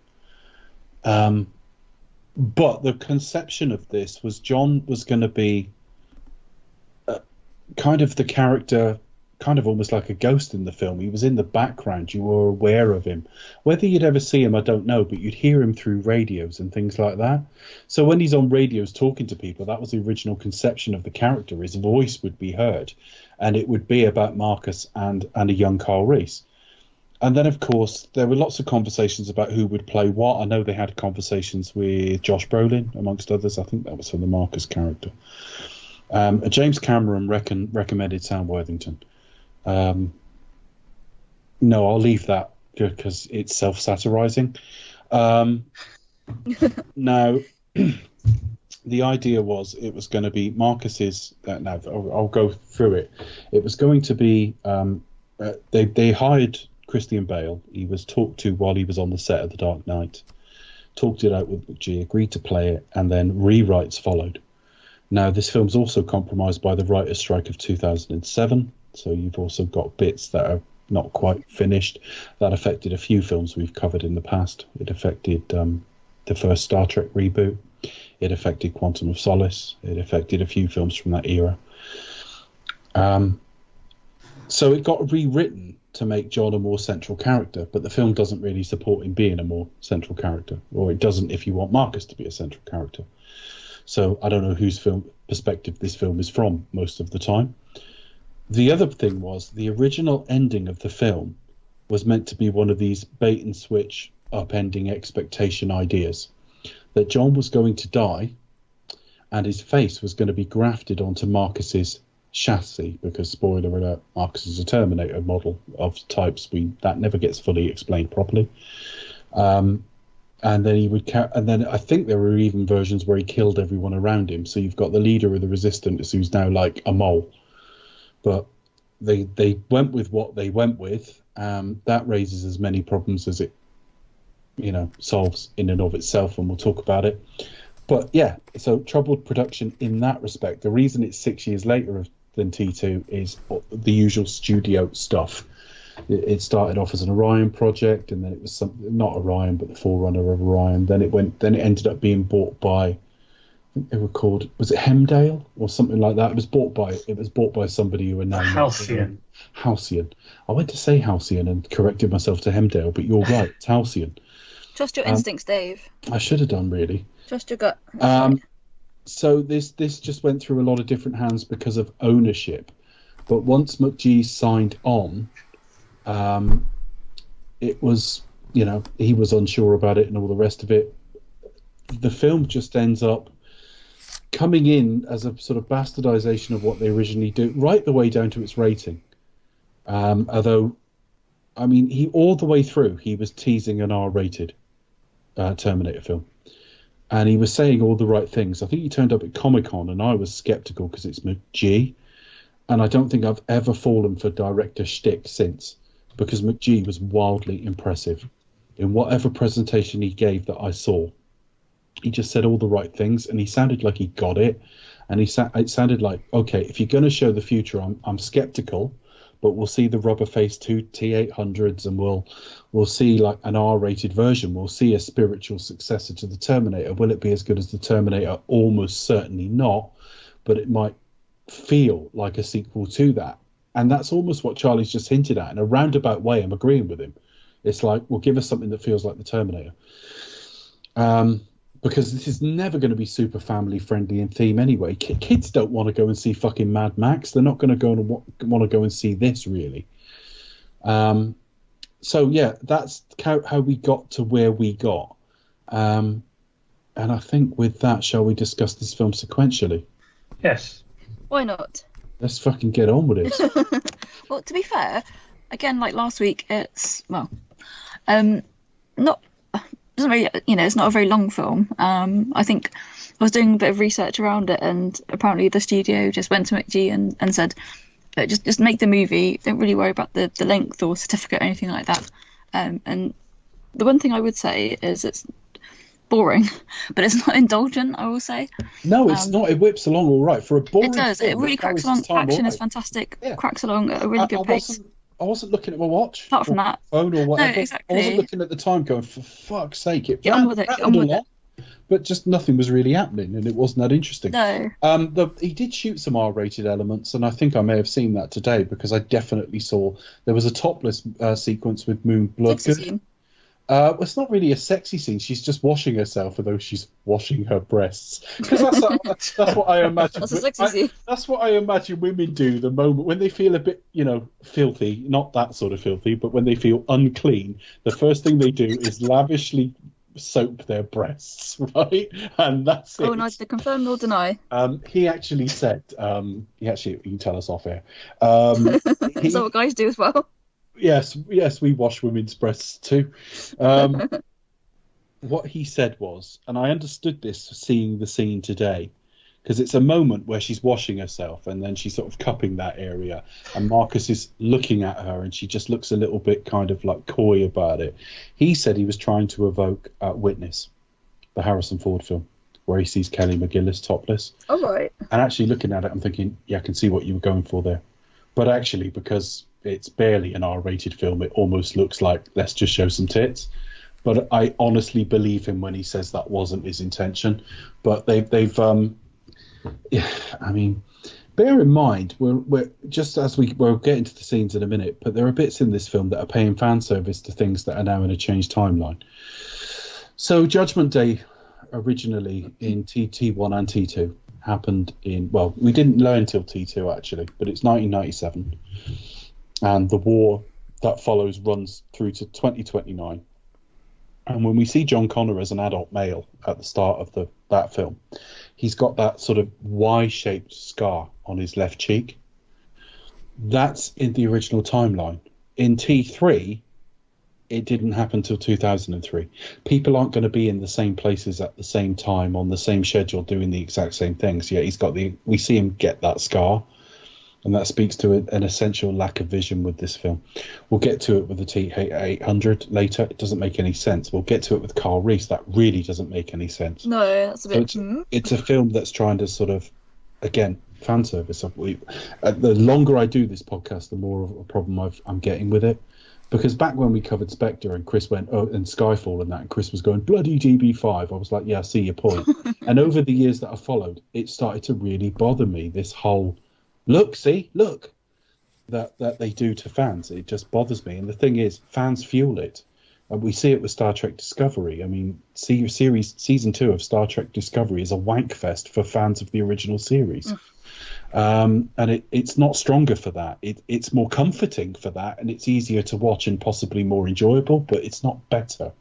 But the conception of this was John was going to be kind of the character, kind of almost like a ghost in the film. He was in the background. You were aware of him. Whether you'd ever see him, I don't know, but you'd hear him through radios and things like that. So when he's on radios talking to people, that was the original conception of the character. His voice would be heard, and it would be about Marcus and a young Kyle Reese. And then, of course, there were lots of conversations about who would play what. I know they had conversations with Josh Brolin, amongst others. I think that was for the Marcus character. James Cameron recommended Sam Worthington. No, I'll leave that because it's self-satirizing. Now, the idea was it was going to be Marcus's. Now, I'll go through it. It was going to be. They hired Christian Bale. He was talked to while he was on the set of The Dark Knight. Talked it out with McGee, agreed to play it, and then rewrites followed. Now, this film's also compromised by the writer's strike of 2007. So you've also got bits that are not quite finished. That affected a few films we've covered in the past. It affected the first Star Trek reboot. It affected Quantum of Solace. It affected a few films from that era. So it got rewritten to make John a more central character, but the film doesn't really support him being a more central character, or it doesn't if you want Marcus to be a central character. So I don't know whose perspective this film is from most of the time. The other thing was the original ending of the film was meant to be one of these bait and switch upending expectation ideas, that John was going to die and his face was going to be grafted onto Marcus's chassis, because spoiler alert, Marcus is a Terminator model of types that never gets fully explained properly. And then he would and then I think there were even versions where he killed everyone around him. So you've got the leader of the Resistance who's now like a mole. But they went with what they went with. That raises as many problems as it, solves in and of itself, and we'll talk about it. But yeah, so troubled production in that respect. The reason it's 6 years later than T2 is the usual studio stuff. It started off as an Orion project, and then it was not Orion, but the forerunner of Orion. Then it ended up being bought by, I think they were called, was it Hemdale or something like that? It was bought by somebody who are now Halcyon. Halcyon. I went to say Halcyon and corrected myself to Hemdale, but you're right, it's Halcyon. Trust your instincts, Dave. I should have done, really. Trust your gut. So this just went through a lot of different hands because of ownership. But once McGee signed on, it was, he was unsure about it and all the rest of it. The film just ends up coming in as a sort of bastardization of what they originally do, right the way down to its rating. Although, I mean, he all the way through, he was teasing an R-rated Terminator film. And he was saying all the right things. I think he turned up at Comic-Con, and I was skeptical because it's McGee. And I don't think I've ever fallen for director shtick since, because McGee was wildly impressive. In whatever presentation he gave that I saw, he just said all the right things, and he sounded like he got it. And it sounded like, okay, if you're going to show the future, I'm skeptical, but we'll see the rubber-faced T-800s, and we'll see like an R-rated version. We'll see a spiritual successor to the Terminator. Will it be as good as the Terminator? Almost certainly not, but it might feel like a sequel to that. And that's almost what Charlie's just hinted at. In a roundabout way, I'm agreeing with him. It's like, well, give us something that feels like the Terminator. Because this is never going to be super family friendly in theme anyway. Kids don't want to go and see fucking Mad Max. They're not going to go and want to go and see this, really. So yeah, that's how we got to where we got. And I think with that, shall we discuss this film sequentially? Yes. Why not? Let's fucking get on with it. Well, to be fair, again, like last week, it's not doesn't really, it's not a very long film. I think I was doing a bit of research around it, and apparently the studio just went to McG and said, just make the movie. Don't really worry about the length or certificate or anything like that. And the one thing I would say is it's boring, but it's not indulgent, I will say. No, it's not. It whips along all right for a boring. It does. Film, it really cracks along. Action is fantastic. Yeah. Cracks along at a really good pace. I wasn't looking at my watch. Apart from that, phone or whatever. No, exactly. I wasn't looking at the time, going, for fuck's sake, it Get on with it. Get on with it. But just nothing was really happening, and it wasn't that interesting. No. He did shoot some R-rated elements, and I think I may have seen that today because I definitely saw there was a topless sequence with Moon Bloodgood. It's not really a sexy scene. She's just washing herself, although she's washing her breasts. Because that's what I imagine. That's a sexy scene. That's what I imagine women do the moment when they feel a bit, filthy. Not that sort of filthy, but when they feel unclean, the first thing they do is lavishly soap their breasts, right? And that's it. Oh, neither confirm nor deny. He actually said, you can tell us off air. Is that what guys do as well? Yes, we wash women's breasts too. What he said was, and I understood this seeing the scene today, because it's a moment where she's washing herself and then she's sort of cupping that area, and Marcus is looking at her and she just looks a little bit kind of like coy about it. He said he was trying to evoke Witness, the Harrison Ford film, where he sees Kelly McGillis topless. Oh, right. And actually looking at it, I'm thinking, yeah, I can see what you were going for there. But actually, because it's barely an R-rated film, it almost looks like, let's just show some tits. But I honestly believe him when he says that wasn't his intention. But they've bear in mind, we're just as we'll get into the scenes in a minute, but there are bits in this film that are paying fan service to things that are now in a changed timeline. So Judgment Day, originally in T1 and T2, happened we didn't learn until T2 actually, but it's 1997. And the war that follows runs through to 2029. And when we see John Connor as an adult male at the start of that film, he's got that sort of Y-shaped scar on his left cheek. That's in the original timeline. In T3, it didn't happen till 2003. People aren't going to be in the same places at the same time on the same schedule doing the exact same things. Yeah, we see him get that scar. And that speaks to an essential lack of vision with this film. We'll get to it with the T800 later. It doesn't make any sense. We'll get to it with Kyle Reese. That really doesn't make any sense. No, that's a bit... It's a film that's trying to sort of, again, fan service. The longer I do this podcast, the more of a problem I'm getting with it. Because back when we covered Spectre and Chris went, and Skyfall and that, and Chris was going, bloody DB5, I was like, yeah, I see your point. And over the years that have followed, it started to really bother me, this whole... Look that they do to fans. It just bothers me. And the thing is, fans fuel it. And we see it with Star Trek Discovery. I mean, season 2 of Star Trek Discovery is a wank fest for fans of the original series. And it's not stronger for that. It's more comforting for that, and it's easier to watch and possibly more enjoyable, but it's not better.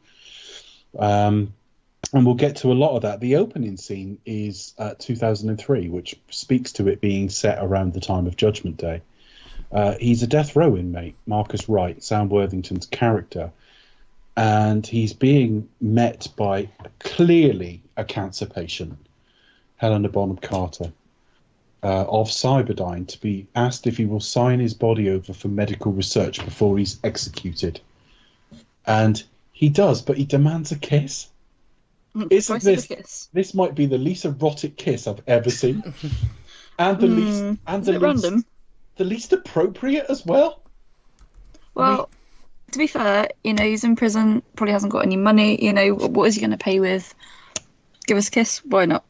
And we'll get to a lot of that. The opening scene is 2003, which speaks to it being set around the time of Judgment Day. He's a death row inmate, Marcus Wright, Sam Worthington's character, and he's being met by clearly a cancer patient, Helena Bonham Carter, of Cyberdyne, to be asked if he will sign his body over for medical research before he's executed. And he does, but he demands a kiss. Isn't this might be the least erotic kiss I've ever seen, and the least appropriate as well. Well, to be fair, he's in prison, probably hasn't got any money. What is he going to pay with? Give us a kiss? Why not?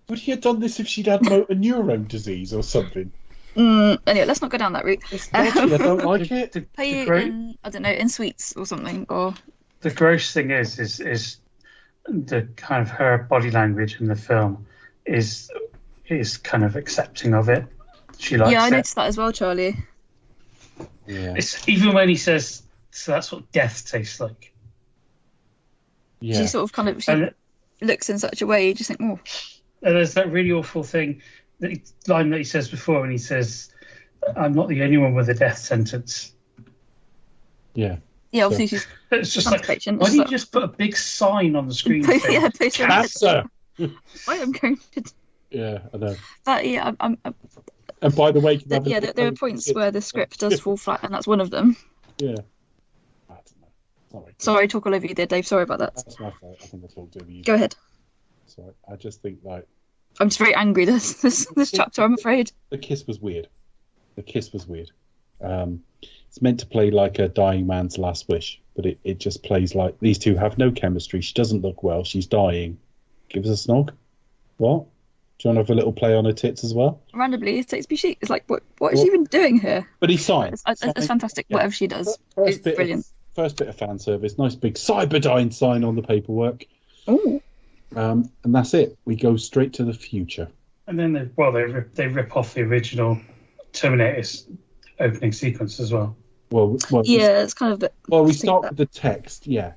Would he have done this if she'd had motor neurone disease or something? Anyway, let's not go down that route. I don't like it. Pay in, I don't know, in sweets or something, or. The gross thing is the kind of her body language in the film is kind of accepting of it. She likes it. Yeah, I noticed that as well, Charlie. Yeah. It's even when he says, "So that's what death tastes like." Yeah. She sort of kind of And, looks in such a way, you just think, oh. and there's that really awful thing, line that he says before, when he says, "I'm not the only one with a death sentence." Yeah. Yeah, obviously she's It's just cancer like, patient. why It's don't you like- just put a big sign on the screen? Yeah, saying, post- Cancer. I am going to. Yeah, I know. But yeah, And by the way, you can have a yeah, look there are at points it. where the script does fall flat, and that's one of them. Yeah. I don't know. Sorry. Sorry, talk all over you there, Dave. Sorry about that. That's my fault. I think I talked over you. Go ahead. Sorry. I just think like I'm just very angry this chapter, I'm afraid. the kiss was weird. The kiss was weird. It's meant to play like a dying man's last wish, but it just plays like these two have no chemistry. She doesn't look well. She's dying. Give us a snog. What? Do you want to have a little play on her tits as well? Randomly, it takes me sheet. It's like, what is she even doing here? But he signed. It's fantastic. Yeah. Whatever she does, First it's bit brilliant. First bit of fan service. Nice big Cyberdyne sign on the paperwork. Oh, And that's it. We go straight to the future. And then they rip off the original Terminator's opening sequence as well. Well, yeah, it's kind of a bit. we start with the text. Yeah,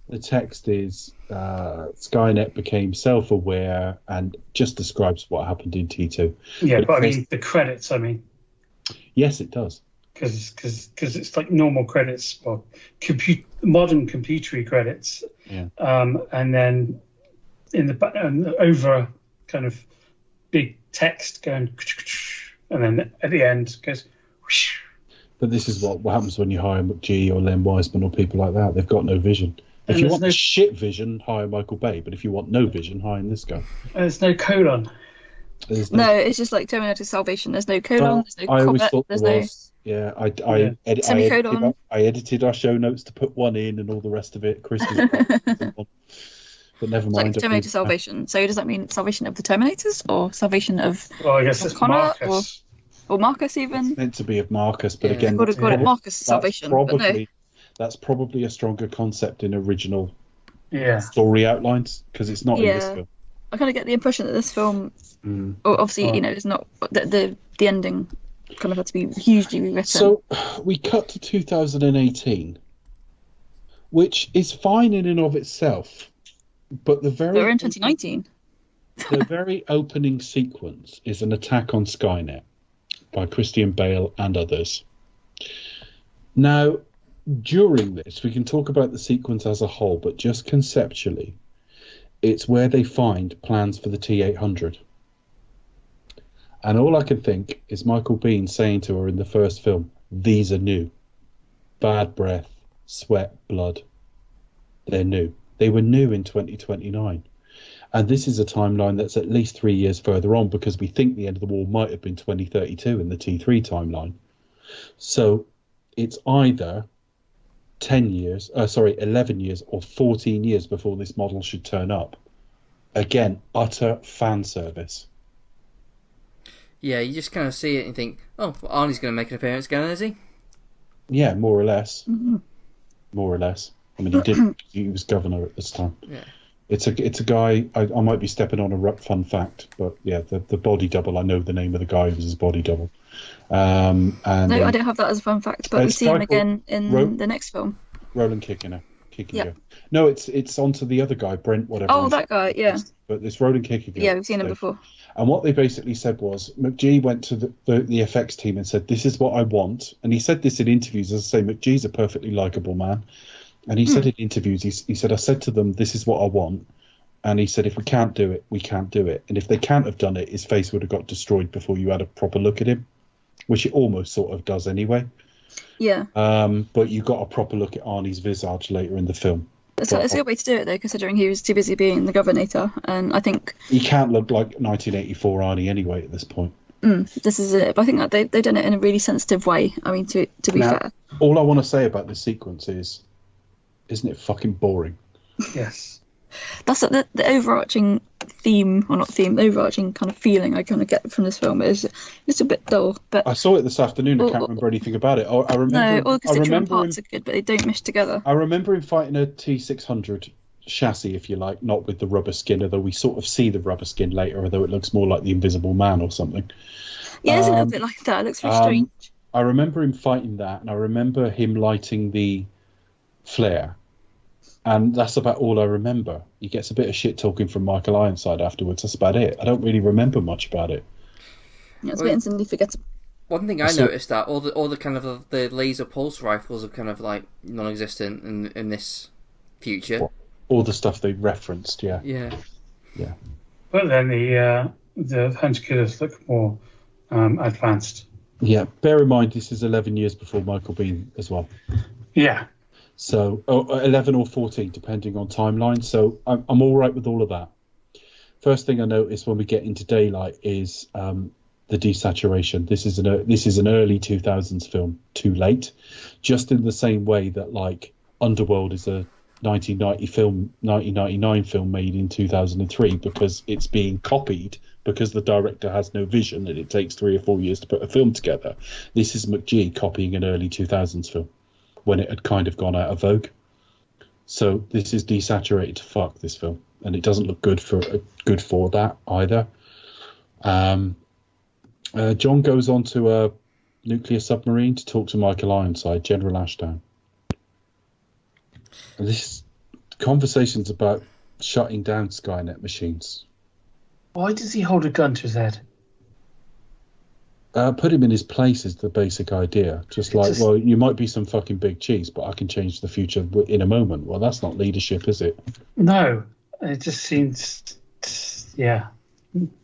the text is Skynet became self-aware and just describes what happened in T2. Yeah, but I mean the credits. I mean, yes, it does. because it's like normal credits or modern computery credits. Yeah. And then in the back and over kind of big text going, and then at the end goes. Whoosh. But this is what happens when you hire McGee or Len Wiseman or people like that. They've got no vision. If you want shit vision, hire Michael Bay. But if you want no vision, hire this guy. There's no colon. No, it's just like Terminator Salvation. There's no colon. There's no I always comment. thought There's there no. was. Yeah, I Semicolon. edited our show notes to put one in and all the rest of it. Chris was but never It's mind. like Terminator Salvation. So does that mean salvation of the Terminators or salvation of Well, I guess it's Connor Marcus. or Marcus even? It's meant to be of Marcus, but Yeah. again, Got it, Marcus that's Salvation. But no. That's probably a stronger concept in original Yeah. story outlines because it's not in this Yeah. film. I kind of get the impression that this film, Mm. obviously, Oh. it's not the ending kind of had to be hugely rewritten. So we cut to 2018, which is fine in and of itself, but We're in 2019. the very opening sequence is an attack on Skynet by Christian Bale and others. Now, during this, we can talk about the sequence as a whole, but just conceptually, it's where they find plans for the T-800. And all I can think is Michael Biehn saying to her in the first film, these are new. Bad breath, sweat, blood. They're new. They were new in 2029. And this is a timeline that's at least 3 years further on because we think the end of the war might have been 2032 in the T3 timeline. So it's either 11 years or 14 years before this model should turn up. Again, utter fan service. Yeah, you just kind of see it and think, oh, well, Arnie's going to make an appearance again, is he? Yeah, more or less. Mm-hmm. More or less. I mean, he did. He was governor at this time. Yeah. It's a guy. I might be stepping on a fun fact, but yeah, the body double. I know the name of the guy who was his body double. And No, I don't have that as a fun fact, but we it's see him Michael again in the next film. Roland Kickinger. Yep. No, it's onto the other guy, Brent, whatever. Oh, that guy, yeah. But it's Roland Kickinger. Yeah, we've seen him before. And what they basically said was McGee went to the FX team and said, this is what I want. And he said this in interviews. As I say, McGee's a perfectly likable man. And he said in interviews, he said, I said to them, this is what I want. And he said, if we can't do it, we can't do it. And if they can't have done it, his face would have got destroyed before you had a proper look at him, which it almost sort of does anyway. Yeah. But you got a proper look at Arnie's visage later in the film. It's a good way to do it, though, considering he was too busy being the Governator. And I think He can't look like 1984 Arnie anyway at this point. this is it. But I think that they've done it in a really sensitive way. I mean, to be Now, fair. all I want to say about this sequence is, isn't it fucking boring? Yes. That's the overarching theme, or not theme, the overarching kind of feeling I kind of get from this film is it's a bit dull. But I saw it this afternoon. I can't remember anything about it. I remember. no, all the I constituent remember parts him, are good, but they don't mesh together. I remember him fighting a T600 chassis, if you like, not with the rubber skin, although we sort of see the rubber skin later, although it looks more like the Invisible Man or something. Yeah, it's a little bit like that. It looks very strange. I remember him fighting that, and I remember him lighting the flare, and that's about all I remember. He gets a bit of shit talking from Michael Ironside afterwards. That's about it. I don't really remember much about it. Yeah, it's a bit instantly forgettable. One thing I noticed that all the kind of the laser pulse rifles are kind of like non-existent in this future. All the stuff they referenced, yeah. Yeah. But then the hunter killers look more advanced. Yeah, bear in mind this is 11 years before Michael Biehn as well. Yeah. So 11 or 14, depending on timeline. So I'm all right with all of that. First thing I noticed when we get into daylight is the desaturation. This is an early 2000s film, too late. Just in the same way that like Underworld is a 1999 film made in 2003 because it's being copied because the director has no vision and it takes 3 or 4 years to put a film together. This is McG copying an early 2000s film when it had kind of gone out of vogue. So this is desaturated to fuck, this film, and it doesn't look good for that either. John goes on to a nuclear submarine to talk to Michael Ironside, General Ashdown. And this conversation's about shutting down Skynet machines. Why does he hold a gun to his head? Put him in his place is the basic idea. Well, you might be some fucking big cheese, but I can change the future in a moment. Well, that's not leadership, is it? No, it just seems,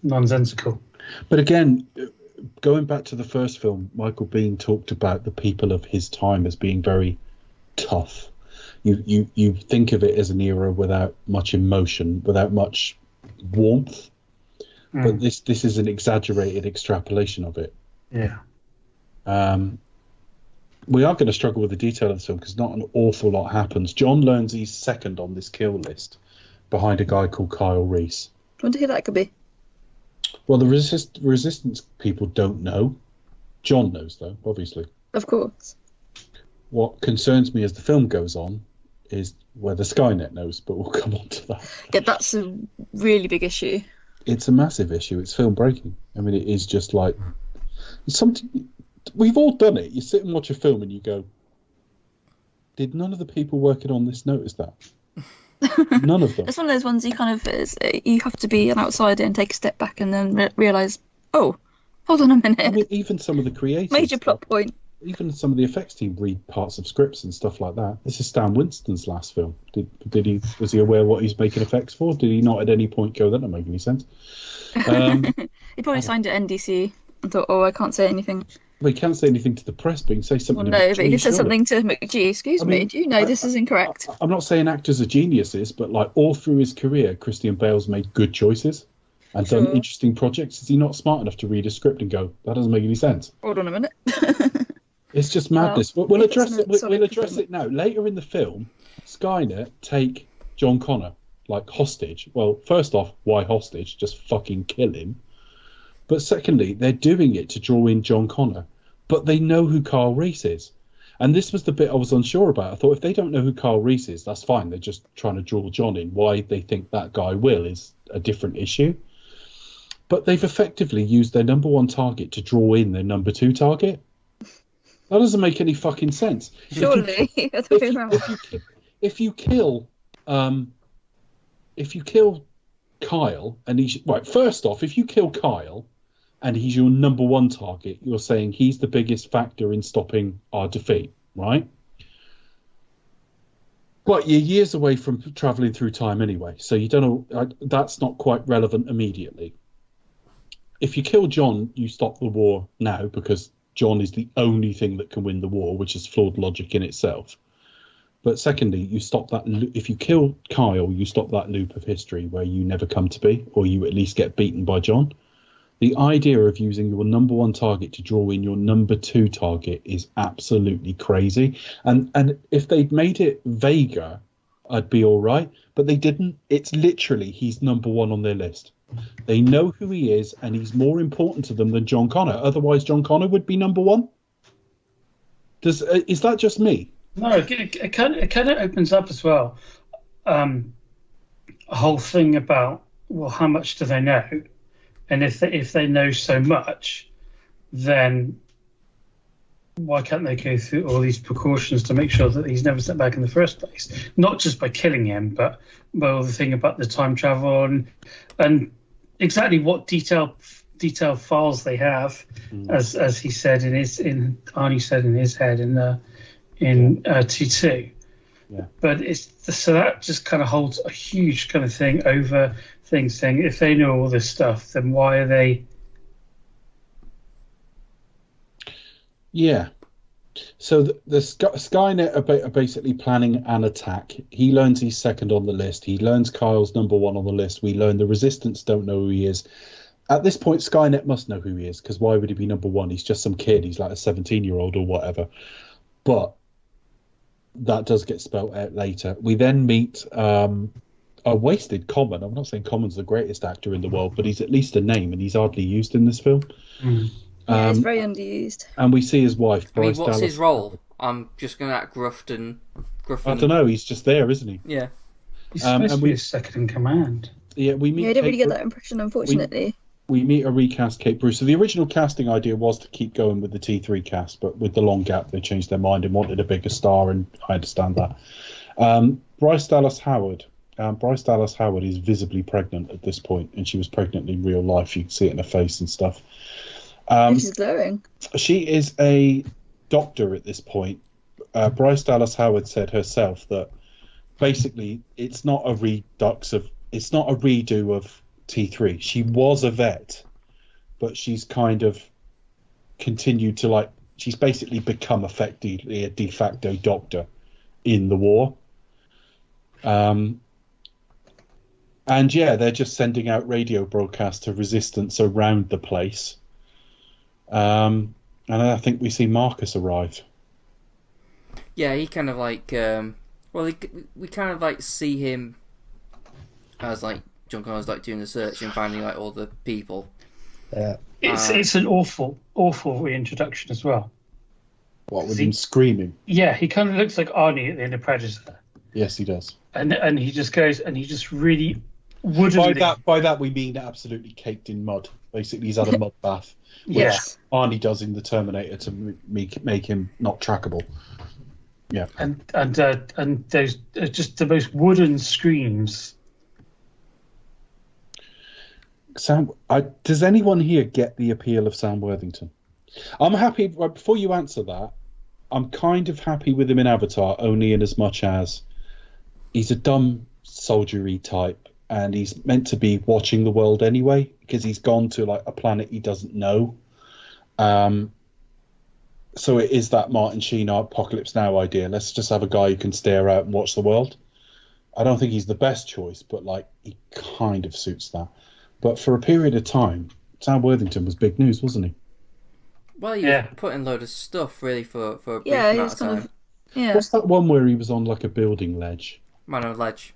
nonsensical. But again, going back to the first film, Michael Biehn talked about the people of his time as being very tough. You think of it as an era without much emotion, without much warmth. But this is an exaggerated extrapolation of it. Yeah. We are going to struggle with the detail of this film because not an awful lot happens. John learns he's second on this kill list behind a guy called Kyle Reese. I wonder who that could be. Well, the resistance people don't know. John knows, though, obviously. Of course. What concerns me as the film goes on is whether Skynet knows, but we'll come on to that. Yeah, that's a really big issue. It's a massive issue. It's film breaking. I mean, it is just like something. We've all done it. You sit and watch a film and you go, "Did none of the people working on this notice that?" None of them. It's one of those ones you you have to be an outsider and take a step back and then realise, oh, hold on a minute. I mean, even some of the creators. Major plot point. Even some of the effects team read parts of scripts and stuff like that. This is Stan Winston's last film. Was he aware what he's making effects for? Did he not at any point go, that doesn't make any sense? He probably signed at NDC and thought, oh, I can't say anything. Well, he can't say anything to the press, but he can say something to no, McG, but he can say surely. something to McG. Excuse me, do you know this is incorrect? I'm not saying actors are geniuses, but like all through his career, Christian Bale's made good choices and done interesting projects. Is he not smart enough to read a script and go, that doesn't make any sense? Hold on a minute. It's just madness. We'll address it. We'll address it now. Later in the film, Skynet take John Connor like hostage. Well, first off, why hostage? Just fucking kill him. But secondly, they're doing it to draw in John Connor. But they know who Kyle Reese is. And this was the bit I was unsure about. I thought if they don't know who Kyle Reese is, that's fine. They're just trying to draw John in. Why they think that guy will is a different issue. But they've effectively used their number one target to draw in their number two target. That doesn't make any fucking sense. Surely, if you kill Kyle and he's right. First off, if you kill Kyle and he's your number one target, you're saying he's the biggest factor in stopping our defeat, right? But you're years away from traveling through time anyway, so you don't know. That's not quite relevant immediately. If you kill John, you stop the war now because John is the only thing that can win the war, which is flawed logic in itself. But secondly, you stop that. If you kill Kyle, you stop that loop of history where you never come to be, or you at least get beaten by John. The idea of using your number one target to draw in your number two target is absolutely crazy. And if they'd made it vaguer, I'd be all right. But they didn't. It's literally he's number one on their list. They know who he is, and he's more important to them than John Connor. Otherwise, John Connor would be number one. Is that just me? No, it kind of opens up as well. A whole thing about, well, how much do they know? And if they know so much, then why can't they go through all these precautions to make sure that he's never sent back in the first place? Not just by killing him, but by the thing about the time travel and exactly what detailed files they have, as he said Arnie said in his head in T2. Yeah. But so that just kind of holds a huge kind of thing over things, saying if they know all this stuff, then why are they? Yeah. So the Skynet are basically planning an attack. He learns he's second on the list. He learns Kyle's number one on the list. We learn the Resistance don't know who he is. At this point, Skynet must know who he is, because why would he be number one? He's just some kid. He's like a 17-year-old or whatever. But that does get spelt out later. We then meet a wasted Common. I'm not saying Common's the greatest actor in the world, but he's at least a name, and he's hardly used in this film. Yeah, he's very underused. And we see his wife, I mean, Bryce what's Dallas. his role? I'm just going to act gruff and... I don't know. He's just there, isn't he? Yeah. He's supposed to be a second in command. Yeah, we meet. Yeah, I didn't really get that impression, unfortunately. We meet a recast Kate Bruce. So the original casting idea was to keep going with the T3 cast, but with the long gap, they changed their mind and wanted a bigger star, and I understand that. Bryce Dallas Howard. Bryce Dallas Howard is visibly pregnant at this point, and she was pregnant in real life. You can see it in her face and stuff. She's glowing. She is a doctor at this point. Bryce Dallas Howard said herself that basically it's not a redo of T3. She was a vet, but she's kind of continued to she's basically become effectively a de facto doctor in the war. And yeah, they're just sending out radio broadcasts to Resistance around the place. And I think we see Marcus arrive. Yeah, he kind of we kind of see him as John Connor's doing the search and finding all the people. Yeah, it's an awful reintroduction as well. What, with him screaming? Yeah, he kind of looks like Arnie at the end of Predator. Yes, he does. And he just goes and he just really woodenly. By that we mean absolutely caked in mud. Basically, he's had a mud bath, which yes. Arnie does in the Terminator to make him not trackable. Yeah, and those just the most wooden screams. Sam, does anyone here get the appeal of Sam Worthington? I'm happy. Before you answer that, I'm kind of happy with him in Avatar, only in as much as he's a dumb soldiery type, and he's meant to be watching the world anyway, because he's gone to a planet he doesn't know. So it is that Martin Sheen Apocalypse Now idea. Let's just have a guy who can stare out and watch the world. I don't think he's the best choice, but he kind of suits that. But for a period of time, Sam Worthington was big news, wasn't he? Well, he was putting a load of stuff really for a brief he amount was of kind time. of yeah. What's that one where he was on a building ledge? Man on a ledge.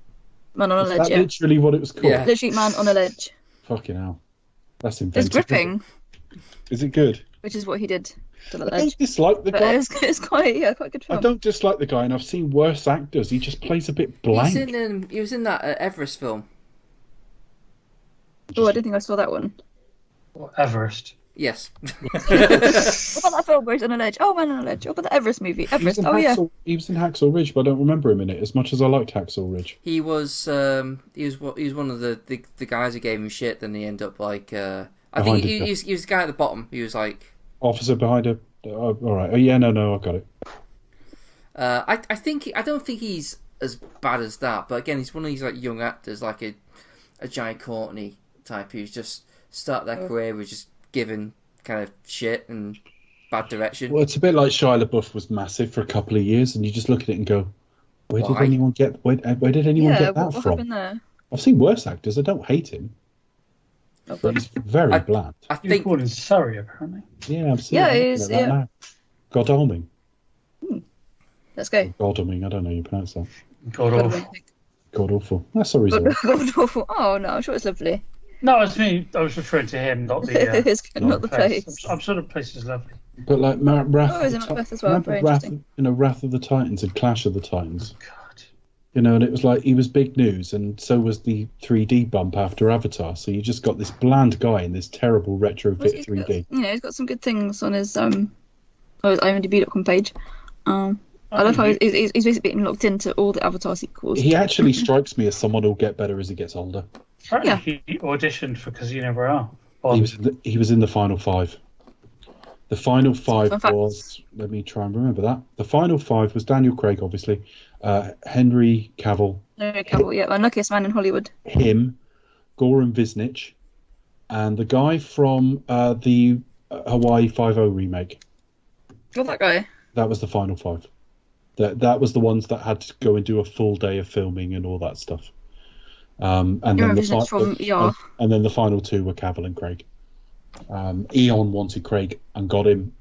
Man on a Is ledge. that literally what it was called? Yeah. Literally man on a ledge. Fucking hell. That's It's inventive. gripping, Is it good? which is what he did to the I ledge. don't dislike the But guy. it's quite good film. I don't dislike the guy, and I've seen worse actors. He just plays a bit blank. He was in that Everest film. Oh, I didn't think I saw that one. Everest. Yes. What about that film where he's on a ledge? Oh, man on a ledge. What about the Everest movie? Everest. Oh, yeah. He was in Hacksaw Ridge, but I don't remember him in it as much as I liked Hacksaw Ridge. He was one of the guys who gave him shit. Then he ended up I think he was the guy at the bottom. He was Officer behind a. All right. Oh yeah, no, I got it. I don't think he's as bad as that. But again, he's one of these young actors, a Jai Courtney type who's just start their career with just giving kind of shit and bad direction. Well, it's a bit like Shia LaBeouf was massive for a couple of years, and you just look at it and go, where did anyone get that what from? happened there? I've seen worse actors. I don't hate him, but he's very bland. I He was think born in Surrey, apparently. Yeah, I'm seeing Yeah, it. he is, Look at that now. Godalming. Let's go. Godalming, I don't know how you pronounce that. God awful. God awful. That's all reason. God awful. Oh no, I'm sure it's lovely. No, I was referring to him, not the. Not the place. I'm sure the place is lovely. But Wrath, Oh, is it Macbeth as well? Very interesting. Wrath of the Titans and Clash of the Titans. God. And it was he was big news, and so was the 3D bump after Avatar. So you just got this bland guy in this terrible retrofit 3D. He's got some good things on his his IMDb.com page. I love how he's basically getting locked into all the Avatar sequels. He actually strikes me as someone who'll get better as he gets older. Apparently he auditioned for Casino Royale. He was in the final 5. The final 5 Fun fact. was, let me try and remember that. The final 5 was Daniel Craig, obviously, Henry Cavill, Henry Cavill, yeah, Unluckiest Man in Hollywood. him, Goran Visnich, and the guy from the Hawaii Five-O remake. Oh, that guy. That was the final 5. That was the ones that had to go and do a full day of filming and all that stuff. And then Visnich from ER. and then the final 2 were Cavill and Craig. Eon wanted Craig and got him.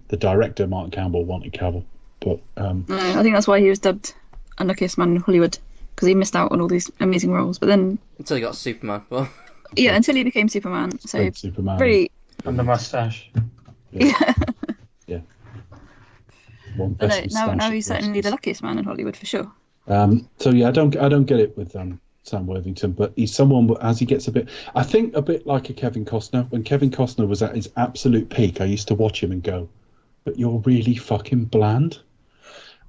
The director, Martin Campbell, wanted Cavill. But I think that's why he was dubbed Unluckiest Man in Hollywood, because he missed out on all these amazing roles. But then... Until he got Superman. Well, yeah, until he became Superman. So Superman. pretty... And the mustache. Yeah. Yeah. But no, now he's certainly the luckiest man in Hollywood, for sure. So yeah, I don't get it with Sam Worthington, but he's someone, as he gets a bit, I think a bit like a Kevin Costner. When Kevin Costner was at his absolute peak, I used to watch him and go, but you're really fucking bland.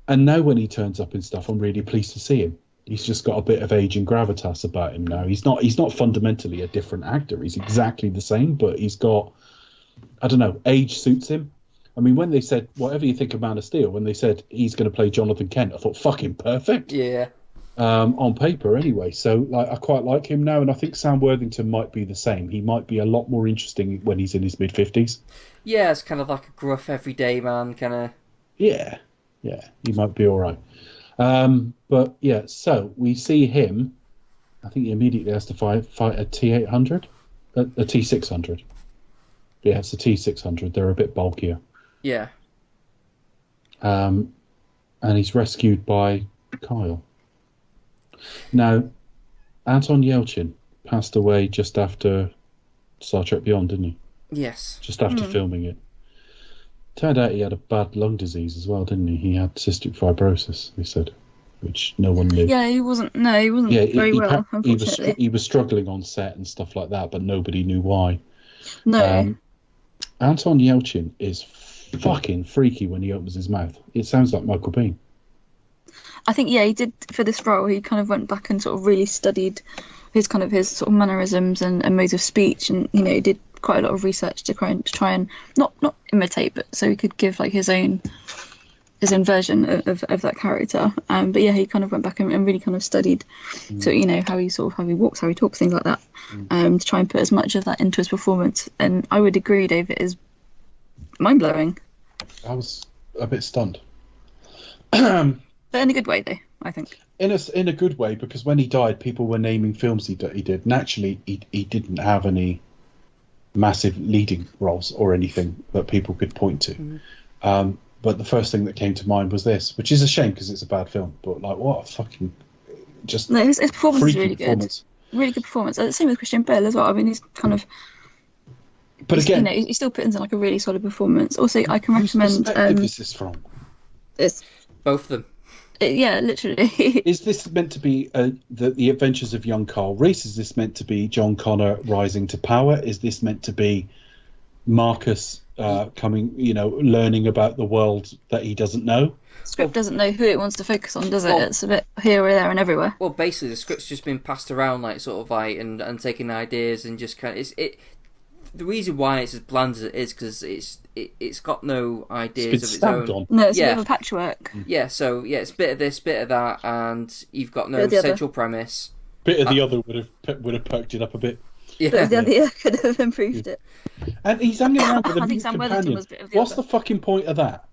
And now when he turns up in stuff, I'm really pleased to see him. He's just got a bit of age and gravitas about him now. He's not fundamentally a different actor. He's exactly the same, but he's got, I don't know, age suits him. I mean, when they said, whatever you think of Man of Steel, when they said he's going to play Jonathan Kent, I thought, fucking perfect. yeah. On paper, anyway. So, like, I quite like him now, and I think Sam Worthington might be the same. He might be a lot more interesting when he's in his mid-50s. Yeah, it's kind of like a gruff, everyday man, kind of... Yeah, he might be all right. But, yeah, so we see him. I think he immediately has to fight a T-800? A T-600. Yeah, it's a T-600. They're a bit bulkier. Yeah. And he's rescued by Kyle. Now, Anton Yelchin passed away just after Star Trek Beyond, didn't he? Yes. Just after filming it. Turned out he had a bad lung disease as well, didn't he? He had cystic fibrosis, they said, which no one knew. Yeah, he wasn't very well, unfortunately. He was struggling on set and stuff like that, but nobody knew why. No. Anton Yelchin is fucking freaky when he opens his mouth. It sounds like Michael Biehn. I think, yeah, he did, for this role, he kind of went back and sort of really studied his sort of mannerisms and modes of speech, and, you know, he did quite a lot of research to try and not imitate, but so he could give, like, his own version of that character. But yeah, he kind of went back and really kind of studied, so, you know, how he walks, how he talks, things like that, to try and put as much of that into his performance. And I would agree, Dave, it is mind-blowing. I was a bit stunned. But in a good way, though, I think. In a good way, because when he died, people were naming films he did. Naturally, he didn't have any massive leading roles or anything that people could point to. But the first thing that came to mind was this, which is a shame because it's a bad film. But like, what a fucking just his performance is really good. Performance. Really good performance. Same with Christian Bale as well. I mean, he's kind of. But again, you know, he still puts in like a really solid performance. Also, I can recommend. Whose perspective is this from? It's both of them. Yeah, literally. Is this meant to be the adventures of young Kyle Reese? Is this meant to be John Connor rising to power? Is this meant to be Marcus coming, you know, learning about the world that he doesn't know? The script doesn't know who it wants to focus on, does it? It's a bit here or there and everywhere. Well, basically, the script's just been passed around, like, sort of, like, and taking ideas and just kind of... The reason why it's as bland as it is because it's got no ideas of its own. On. No, it's a bit of a patchwork. Yeah, so yeah, it's a bit of this, bit of that, and you've got no central premise. Bit of the other would have perked it up a bit. Yeah, bit of the other could have improved it. And he's hanging around with a I new think Sam Worthington companion. was a bit of the What's other. the fucking point of that?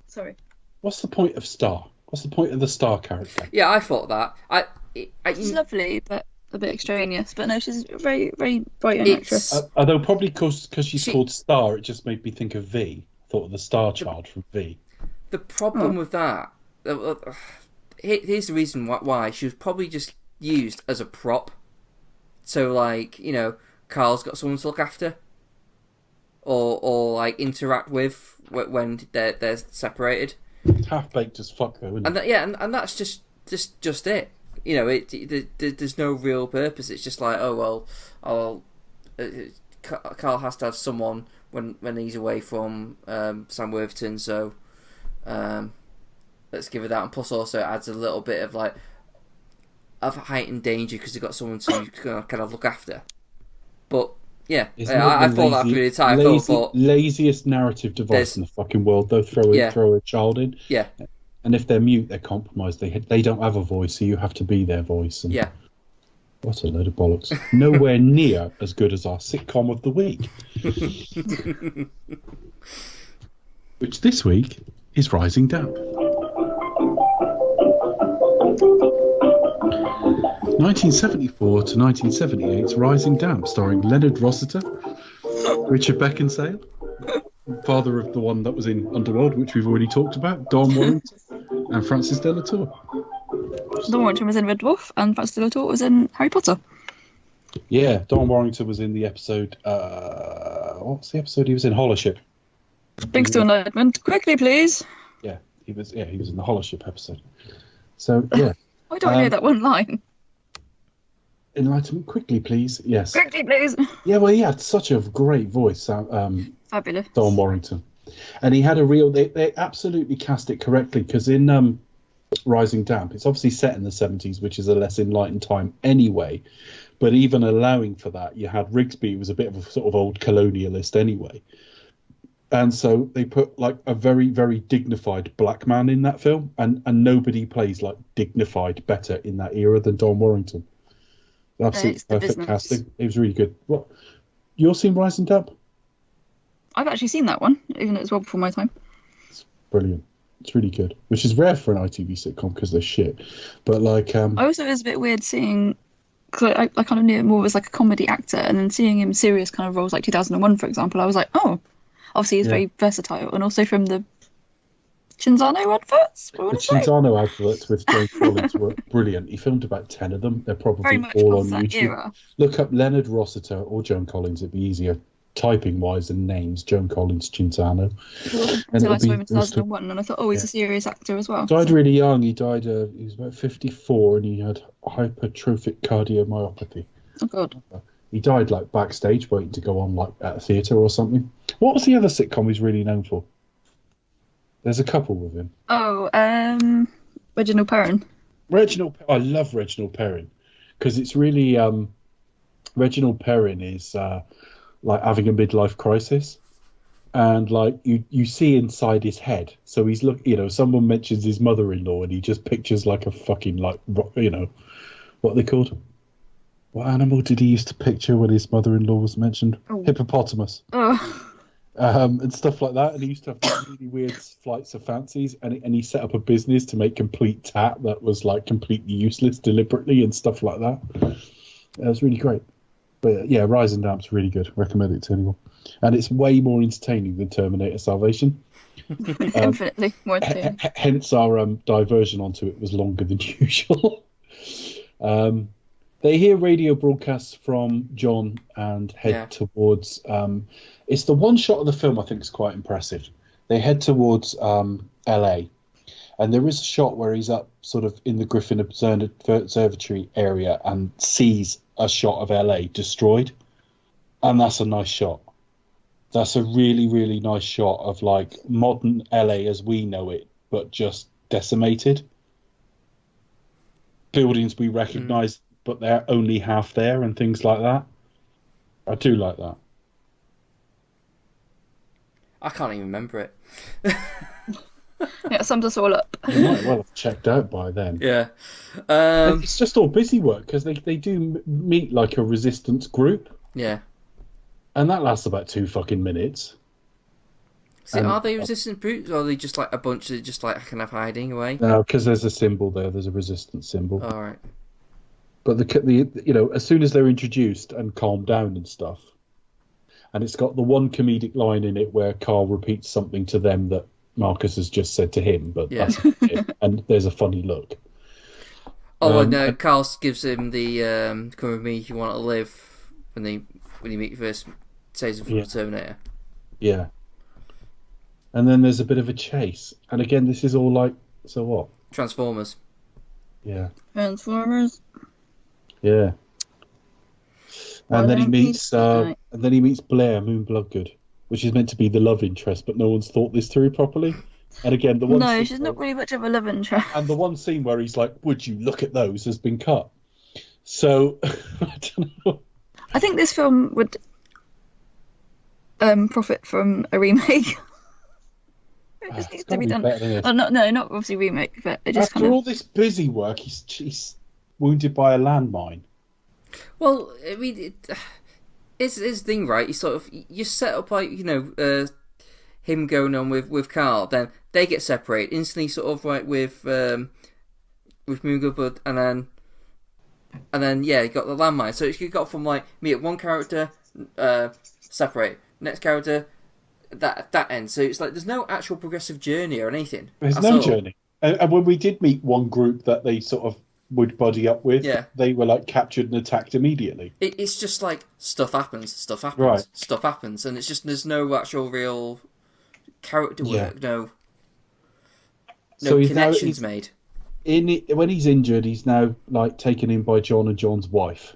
Sorry. What's the point of Star? What's the point of the Star character? Yeah, I thought that. She's lovely, but a bit extraneous. But no, she's a very, very bright young actress. Although probably because she's called Star, it just made me think of V. I thought of the Star Child from V. The problem with that, here's the reason why she was probably just used as a prop. So, like, you know, Carl's got someone to look after, or like interact with when they're separated. It's half baked as fuck, though, isn't it? And that's just it. You know, there's no real purpose. It's just like, oh well, Carl has to have someone when he's away from Sam Worthington. So let's give it that. And plus, also it adds a little bit of like of heightened danger because you've got someone to kind of look after. But yeah, I thought that through the entire film. Laziest narrative device in the fucking world. They'll throw a child in. Yeah. And if they're mute, they're compromised. They don't have a voice, so you have to be their voice. And yeah. What a load of bollocks. Nowhere near as good as our sitcom of the week. Which this week is Rising Damp. 1974 to 1978's Rising Damp, starring Leonard Rossiter, Richard Beckinsale, father of the one that was in Underworld, which we've already talked about, Don Warrington, and Francis de la Tour. Don Warrington was in Red Dwarf, and Francis de la Tour was in Harry Potter. Yeah, Don Warrington was in the episode. What's the episode he was in? Hollership. Brings to enlightenment. Quickly, please. Yeah, he was in the Hollership episode. So yeah. Why don't I know that one line? Enlightenment, quickly, please. Yes. Quickly, please. Yeah, well, he had such a great voice. Fabulous. Don Warrington, and he had a real. They absolutely cast it correctly because in Rising Damp, it's obviously set in the 70s, which is a less enlightened time anyway. But even allowing for that, you had Rigsby, who was a bit of a sort of old colonialist anyway. And so they put like a very, very dignified black man in that film, and nobody plays like dignified better in that era than Don Warrington. Absolutely perfect casting. It was really good. What? You've seen Rising Damp? I've actually seen that one, even though it was well before my time. It's brilliant. It's really good, which is rare for an ITV sitcom because they're shit. But like, I also was a bit weird seeing, because I kind of knew him more as like a comedy actor, and then seeing him serious kind of roles like 2001, for example, I was like, oh, obviously he's very versatile, and also from the Cinzano adverts. The Cinzano adverts with Joan Collins were brilliant. He filmed about 10 of them. They're probably all on YouTube. Era. Look up Leonard Rossiter or Joan Collins. It'd be easier typing wise than names. Joan Collins, Cinzano. Until I saw him in 2001, and I thought, oh, he's a serious actor as well. Died really young. He died. He was about 54, and he had hypertrophic cardiomyopathy. Oh God. He died like backstage, waiting to go on like at a theatre or something. What was the other sitcom he's really known for? There's a couple with him. Oh, Reginald Perrin. I love Reginald Perrin because it's really Reginald Perrin is like having a midlife crisis, and like you see inside his head. So he's someone mentions his mother-in-law, and he just pictures like a fucking like what are they called? What animal did he used to picture when his mother-in-law was mentioned? Oh. Hippopotamus. Oh. And stuff like that, and he used to have really weird flights of fancies, and he set up a business to make complete tat that was like completely useless deliberately and stuff like that. It was really great. But yeah, Rise and Damp's really good. Recommend it to anyone, and it's way more entertaining than Terminator Salvation. Infinitely more entertaining. Hence our diversion onto it was longer than usual. They hear radio broadcasts from John and head towards. It's the one shot of the film I think is quite impressive. They head towards LA, and there is a shot where he's up sort of in the Griffin Observatory area and sees a shot of LA destroyed, and that's a nice shot. That's a really, really nice shot of like modern LA as we know it, but just decimated. Buildings we recognise, but they're only half there and things like that. I do like that. I can't even remember it. Yeah, it sums us all up. You might well have checked out by then. Yeah. It's just all busy work because they do meet like a resistance group. Yeah. And that lasts about 2 fucking minutes. So are they resistance groups, or are they just like a bunch that just like kind of hiding away? No, because there's a symbol there. There's a resistance symbol. All right. But the as soon as they're introduced and calmed down and stuff, and it's got the one comedic line in it where Carl repeats something to them that Marcus has just said to him, but that's it. And there's a funny look. Oh, and Carl gives him the "Come with me if you want to live" when you meet first says from the Terminator. Yeah. And then there's a bit of a chase, and again, this is all like, so what? Transformers. Yeah. Transformers. Yeah. And then he meets Blair Moon Bloodgood, which is meant to be the love interest, but no one's thought this through properly. And again, the one No, scene she's not really much of a love interest. and the one scene where he's like, "Would you look at those?" has been cut. So I don't know. I think this film would profit from a remake. It just needs to be done. Not obviously remake, but it just After all this busy work, he's wounded by a landmine. Well, I mean, it's his thing, right? You set up like him going on with Carl, then they get separated instantly, sort of like with Muga, and then you got the landmine. So you got from like me at one character, separate, next character. That ends. So it's like there's no actual progressive journey or anything. There's no journey. And when we did meet one group that they sort of would buddy up with, they were like captured and attacked immediately. It's just like stuff happens, right. stuff happens, and it's just there's no actual real character work, no connections made. When he's injured, he's now like taken in by John and John's wife,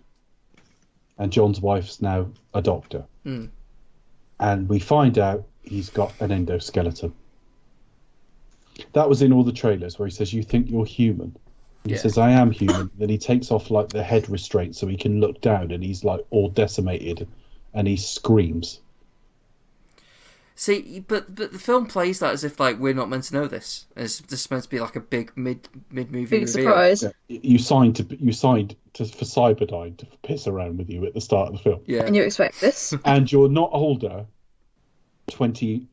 and John's wife's now a doctor. And we find out he's got an endoskeleton. That was in all the trailers where he says, "You think you're human?" He says, "I am human." Then he takes off like the head restraint so he can look down, and he's like all decimated, and he screams. See, but the film plays that as if like we're not meant to know this. This is meant to be like a big mid movie big surprise. Yeah. You signed for Cyberdyne to piss around with you at the start of the film. Yeah, and you expect this, and you're not older. 15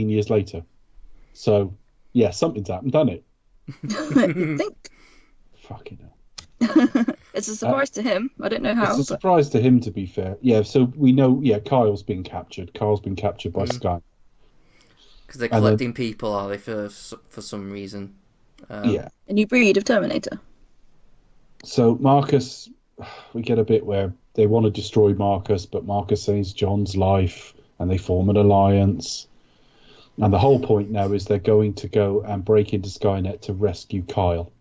years later. So yeah, something's happened, done it? You think? Fucking hell. It's a surprise to him. I don't know how. It's a surprise to him, to be fair. Yeah, so we know. Yeah, Kyle's been captured. Carl's been captured by Sky. Because they're collecting people, are they, for some reason? Yeah. A new breed of Terminator. So Marcus, we get a bit where they want to destroy Marcus, but Marcus saves John's life, and they form an alliance. And the whole point now is they're going to go and break into Skynet to rescue Kyle.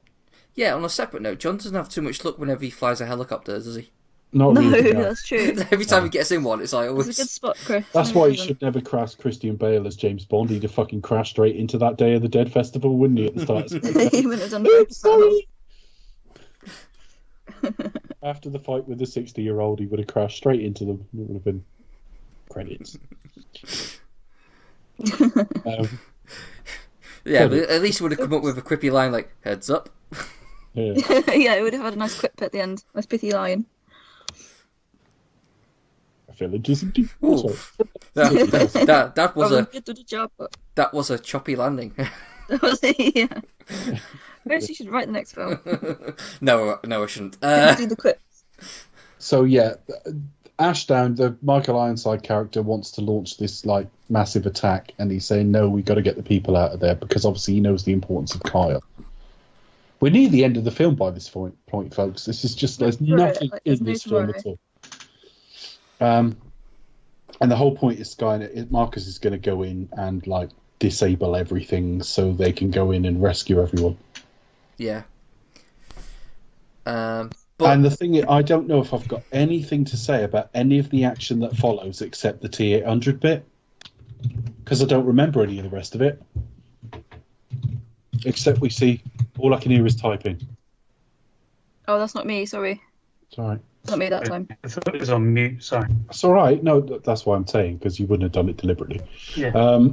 Yeah, on a separate note, John doesn't have too much luck whenever he flies a helicopter, does he? Not really. No, that's true. Every time he gets in one, it's like always... It's a good spot, Chris. That's why he should never cast Christian Bale as James Bond. He'd have fucking crashed straight into that Day of the Dead festival, wouldn't he, at the start? He wouldn't have done Sorry. After the fight with the 60-year-old, he would have crashed straight into them. It would have been credits. Yeah, but at least he would have come up with a quippy line like, "Heads up." Yeah, yeah, it would have had a nice quip at the end. Nice pithy line. A village is deep. That was a... Get to the job. That was a choppy landing. That was yeah. Maybe you should write the next film. No, I shouldn't. Do the quips. So yeah, Ashdown, the Michael Ironside character, wants to launch this like massive attack, and he's saying, "No, we've got to get the people out of there," because obviously he knows the importance of Kyle. We're near the end of the film by this point, folks. This is just there's nothing in this film at all. And the whole point is Skynet. Marcus is going to go in and like disable everything so they can go in and rescue everyone. Yeah. And the thing is, I don't know if I've got anything to say about any of the action that follows except the T-800 bit, because I don't remember any of the rest of it. Except we see, all I can hear is typing. Oh, that's not me. Sorry. It's all right. Not me that time. I thought it was on mute. Sorry. It's all right. No, that's why I'm saying, because you wouldn't have done it deliberately. Yeah.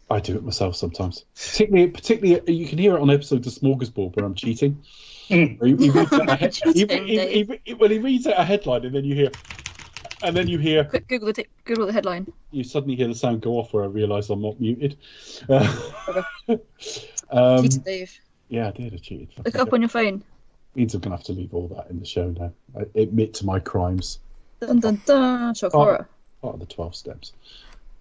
I do it myself sometimes. Particularly, you can hear it on episodes of Smorgasbord where I'm cheating. He reads out a headline, and then you hear. Quick, Google the headline. You suddenly hear the sound go off where I realise I'm not muted. Cheated, Dave. Yeah, I did. I cheated. Look it up on your phone. Means I'm gonna have to leave all that in the show now. I admit to my crimes. Dun dun dun. Shock horror. Part of the 12 steps.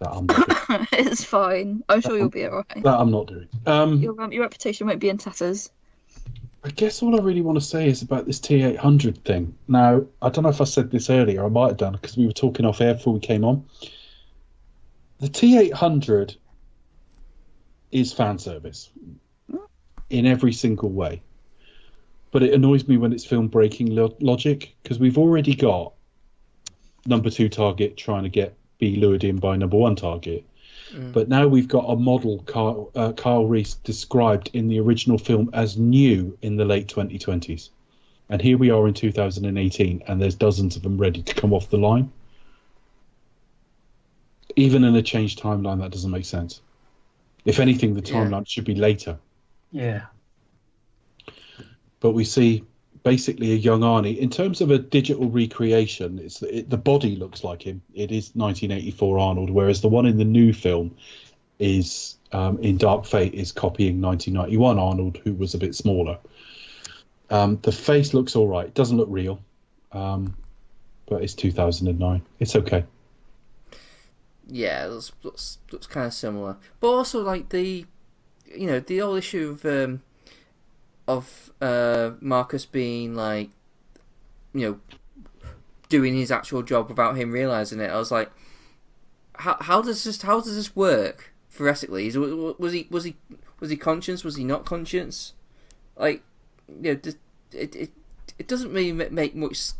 That I'm not doing. It's fine. I'm sure you'll be alright. That I'm not doing. Your reputation won't be in tatters. I guess all I really want to say is about this T-800 thing. Now, I don't know if I said this earlier. I might have done because we were talking off air before we came on. The T-800 is fan service in every single way. But it annoys me when it's film breaking logic, because we've already got number 2 target trying to get be lured in by number one target. But now we've got a model, Kyle Reese, described in the original film as new in the late 2020s. And here we are in 2018, and there's dozens of them ready to come off the line. Even in a changed timeline, that doesn't make sense. If anything, the timeline should be later. Yeah. But we see basically a young Arnie. In terms of a digital recreation, the body looks like him. It is 1984 Arnold, whereas the one in the new film is in Dark Fate is copying 1991 Arnold, who was a bit smaller. The face looks all right. It doesn't look real, but it's 2009. It's okay. Yeah, it looks kind of similar, but also like the whole issue of Marcus being like, doing his actual job without him realizing it. I was like, how does this work theoretically? Was he conscious? Was he not conscious? Like, it doesn't really make much.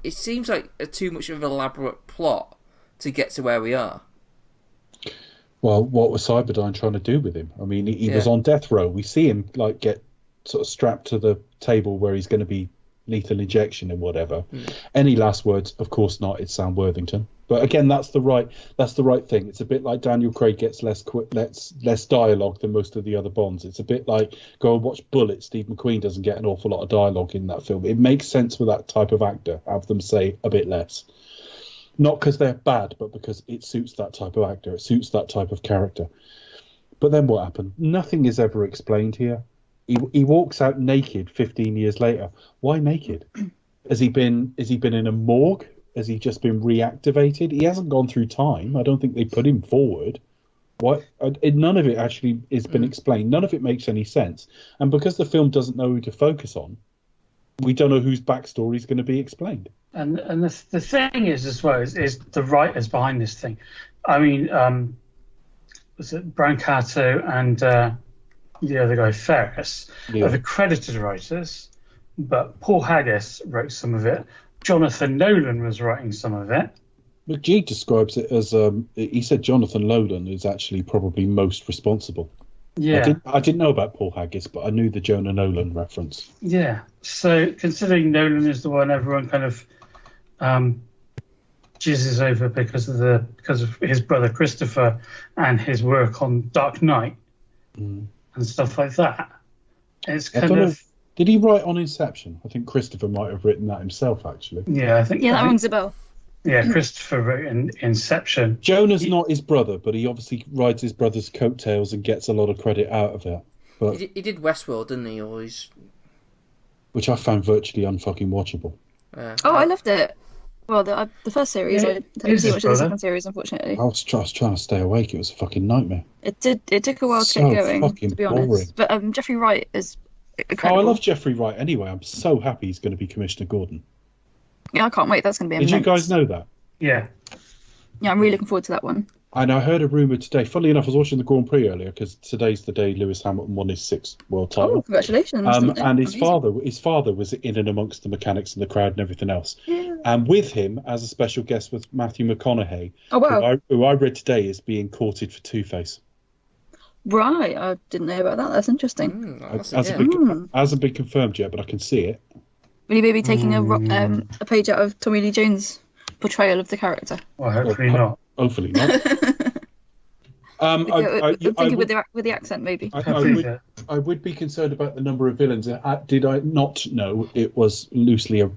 It seems like too much of an elaborate plot to get to where we are. Well, what was Cyberdyne trying to do with him? I mean, he was on death row. We see him like get sort of strapped to the table where he's going to be lethal injection and whatever. Any last words? Of course not. It's Sam Worthington. But again, that's the right thing. It's a bit like Daniel Craig gets less dialogue than most of the other Bonds. It's a bit like go and watch Bullet. Steve McQueen doesn't get an awful lot of dialogue in that film. It makes sense for that type of actor. Have them say a bit less. Not because they're bad, but because it suits that type of actor. It suits that type of character. But then what happened? Nothing is ever explained here. He walks out naked 15 years later. Why naked? Has he been in a morgue? Has he just been reactivated? He hasn't gone through time. I don't think they put him forward. What? None of it actually has been explained. None of it makes any sense. And because the film doesn't know who to focus on, we don't know whose backstory is going to be explained. And the thing is as well is the writers behind this thing. I mean, was it Brancato and the other guy Ferris are the credited writers, but Paul Haggis wrote some of it. Jonathan Nolan was writing some of it. McGee describes it as he said Jonathan Nolan is actually probably most responsible. Yeah, I didn't know about Paul Haggis, but I knew the Jonah Nolan reference. Yeah, so considering Nolan is the one everyone kind of jizzes over because of his brother Christopher and his work on Dark Knight and stuff like that, it's kind of. Did he write on Inception? I think Christopher might have written that himself, actually. Yeah, I think. Yeah, that rings a bell. Yeah, Christopher wrote in Inception. Jonah's not his brother, but he obviously rides his brother's coattails and gets a lot of credit out of it. But He did Westworld, didn't he? Always. Which I found virtually unfucking watchable. I loved it. Well, the first series. I didn't see much of the second series, unfortunately. I was trying to stay awake. It was a fucking nightmare. It took a while to get going, to be honest. But Jeffrey Wright is incredible. Oh, I love Jeffrey Wright anyway. I'm so happy he's going to be Commissioner Gordon. Yeah, I can't wait. That's going to be amazing. immense. Did you guys know that? Yeah. Yeah, I'm really looking forward to that one. And I heard a rumour today. Funnily enough, I was watching the Grand Prix earlier because today's the day Lewis Hamilton won his 6th world title. Oh, congratulations! And his father was in and amongst the mechanics and the crowd and everything else. Yeah. And with him, as a special guest, was Matthew McConaughey. Oh wow! Who I read today is being courted for Two-Face. Right, I didn't know about that. That's interesting. Hasn't been confirmed yet, but I can see it. Will you maybe taking a page out of Tommy Lee Jones' portrayal of the character? Well, hopefully not. Hopefully not. I'm thinking with the accent, maybe. I would be concerned about the number of villains. Did I not know it was loosely a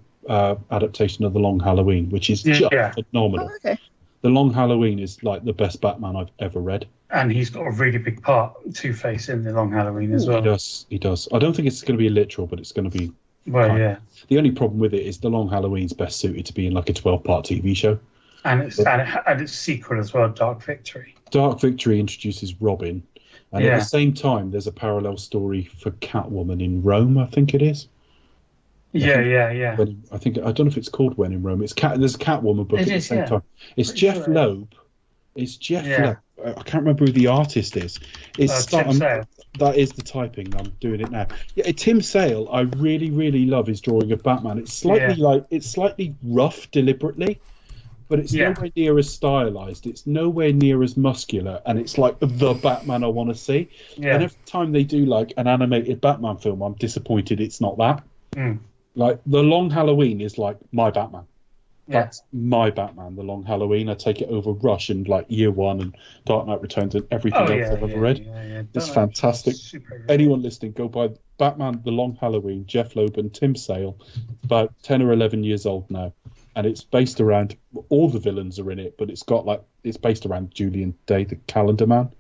adaptation of The Long Halloween, which is just phenomenal. Oh, okay. The Long Halloween is like the best Batman I've ever read. And he's got a really big part, Two-Face, in The Long Halloween as well. He does. I don't think it's going to be literal, but it's going to be... Well, yeah. The only problem with it is The Long Halloween's best suited to be in like a 12-part TV show. And its sequel as well, Dark Victory. Dark Victory introduces Robin. And at the same time, there's a parallel story for Catwoman in Rome, I think it is. Yeah. I don't know if it's called When in Rome. There's a Catwoman book at the same time. It's Jeff Loeb. It's Jeff Loeb. I can't remember who the artist is. Tim Sale. That is the typing. I'm doing it now. Yeah, Tim Sale. I really, really love his drawing of Batman. It's slightly rough deliberately, but it's nowhere near as stylized. It's nowhere near as muscular, and it's like the Batman I want to see. Yeah. And every time they do like an animated Batman film, I'm disappointed it's not that. Like The Long Halloween is like my Batman. That's my Batman, The Long Halloween. I take it over Rush and like Year One and Dark Knight Returns and everything else I've ever read. It's fantastic. Anyone listening, go buy Batman, The Long Halloween, Jeff Loeb and Tim Sale, about 10 or 11 years old now. And it's based around, all the villains are in it, but it's based around Julian Day, the Calendar Man.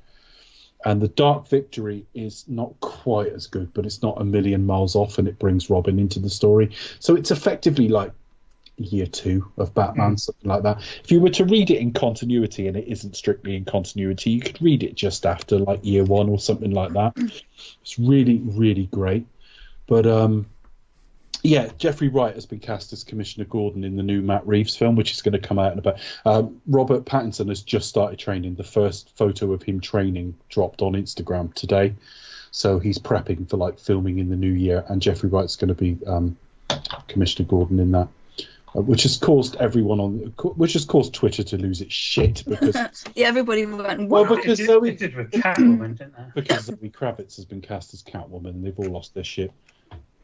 And The Dark Victory is not quite as good, but it's not a million miles off, and it brings Robin into the story. So it's effectively like Year 2 of Batman, something like that. If you were to read it in continuity, and it isn't strictly in continuity, you could read it just after like Year 1 or something like that. It's really, really great. But Jeffrey Wright has been cast as Commissioner Gordon in the new Matt Reeves film, which is going to come out in about. Robert Pattinson has just started training. The first photo of him training dropped on Instagram today, so he's prepping for like filming in the new year. And Jeffrey Wright's going to be Commissioner Gordon in that. Which has caused Twitter to lose its shit because everybody went. Well, because Zoe did with Catwoman, didn't they? Because Zoe Kravitz has been cast as Catwoman, and they've all lost their shit.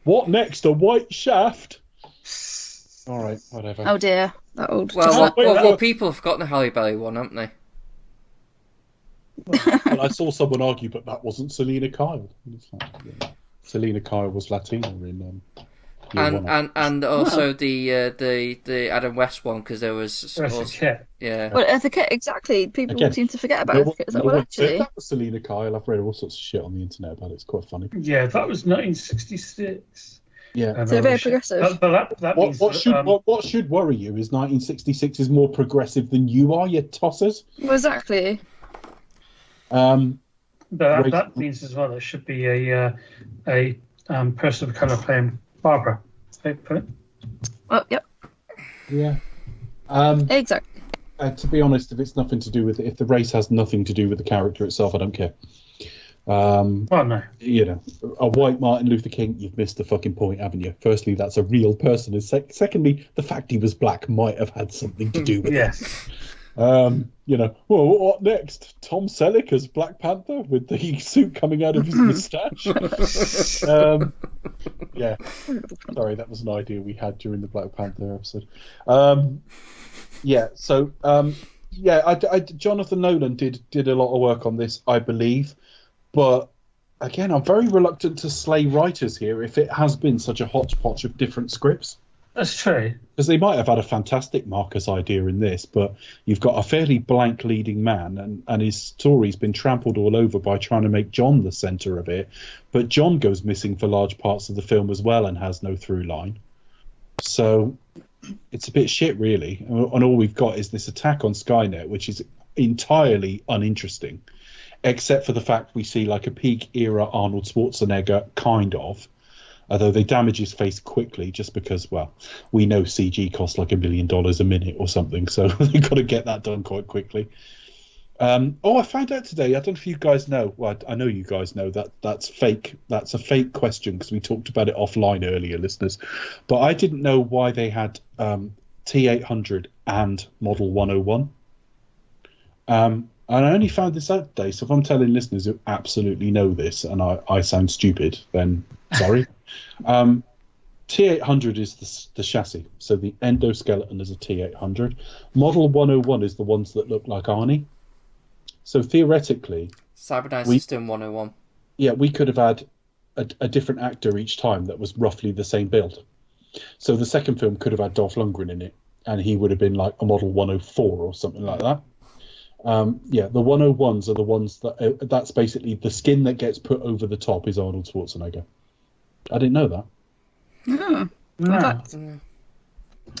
What next? A white shaft? All right, whatever. Oh dear, that old. Well, people have forgotten the Halle Berry one, haven't they? Well, I saw someone argue, but that wasn't Selena Kyle. Selena Kyle was Latina in. And also the Adam West one, because there was Well, Eartha Kitt, exactly. People seem to forget about Eartha Kitt. Actually, that was Selena Kyle. I've read all sorts of shit on the internet about it. It's quite funny. Yeah, that was 1966. Yeah, so very progressive. What should worry you is 1966 is more progressive than you are, you tossers. Well, exactly. But that means as well there should be a person of colour playing Barbara. Well, yep. Yeah. Exactly. To be honest, if the race has nothing to do with the character itself, I don't care. Well, no. You know, a white Martin Luther King, you've missed the fucking point, haven't you? Firstly, that's a real person, and secondly, the fact he was black might have had something to do with it. You know, well, what next? Tom Selleck as Black Panther with the suit coming out of his moustache. Yeah, sorry, that was an idea we had during the Black Panther episode. Jonathan Nolan did a lot of work on this, I believe, but again, I'm very reluctant to slay writers here if it has been such a hodgepodge of different scripts. That's true. Because they might have had a fantastic Marcus idea in this, but you've got a fairly blank leading man, and his story's been trampled all over by trying to make John the centre of it. But John goes missing for large parts of the film as well and has no through line. So it's a bit shit, really. And all we've got is this attack on Skynet, which is entirely uninteresting, except for the fact we see like a peak era Arnold Schwarzenegger, kind of. Although they damage his face quickly just because, well, we know CG costs like $1 million a minute or something, so they've got to get that done quite quickly. I found out today, I don't know if you guys know, well, I know you guys know that's fake. That's a fake question because we talked about it offline earlier, listeners. But I didn't know why they had T800 and Model 101. And I only found this out today, so if I'm telling listeners who absolutely know this and I sound stupid, then sorry. T800 is the chassis, so the endoskeleton is a T800. Model 101 is the ones that look like Arnie. So theoretically, Cyberdyne System 101. Yeah, we could have had a different actor each time that was roughly the same build. So the second film could have had Dolph Lundgren in it, and he would have been like a Model 104 or something like that. The 101s are the ones that's basically the skin that gets put over the top is Arnold Schwarzenegger. I didn't know that. No.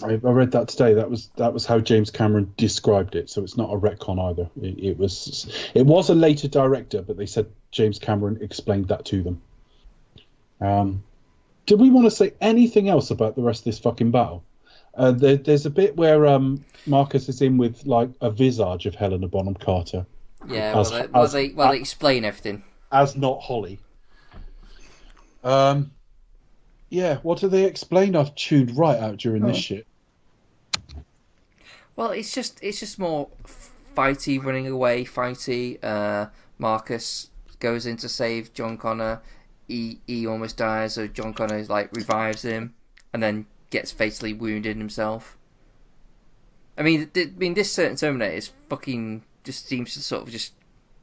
I read that today. That was how James Cameron described it. So it's not a retcon either. It was a later director, but they said James Cameron explained that to them. Do we want to say anything else about the rest of this fucking battle? There's a bit where Marcus is in with like a visage of Helena Bonham Carter. Yeah, they explain everything. As not Holly. What do they explain? I've tuned right out during this shit. Well, it's just more fighty, running away, fighty. Marcus goes in to save John Connor. He almost dies, so John Connor like revives him, and then gets fatally wounded himself. I mean, this certain Terminator is fucking just seems to sort of just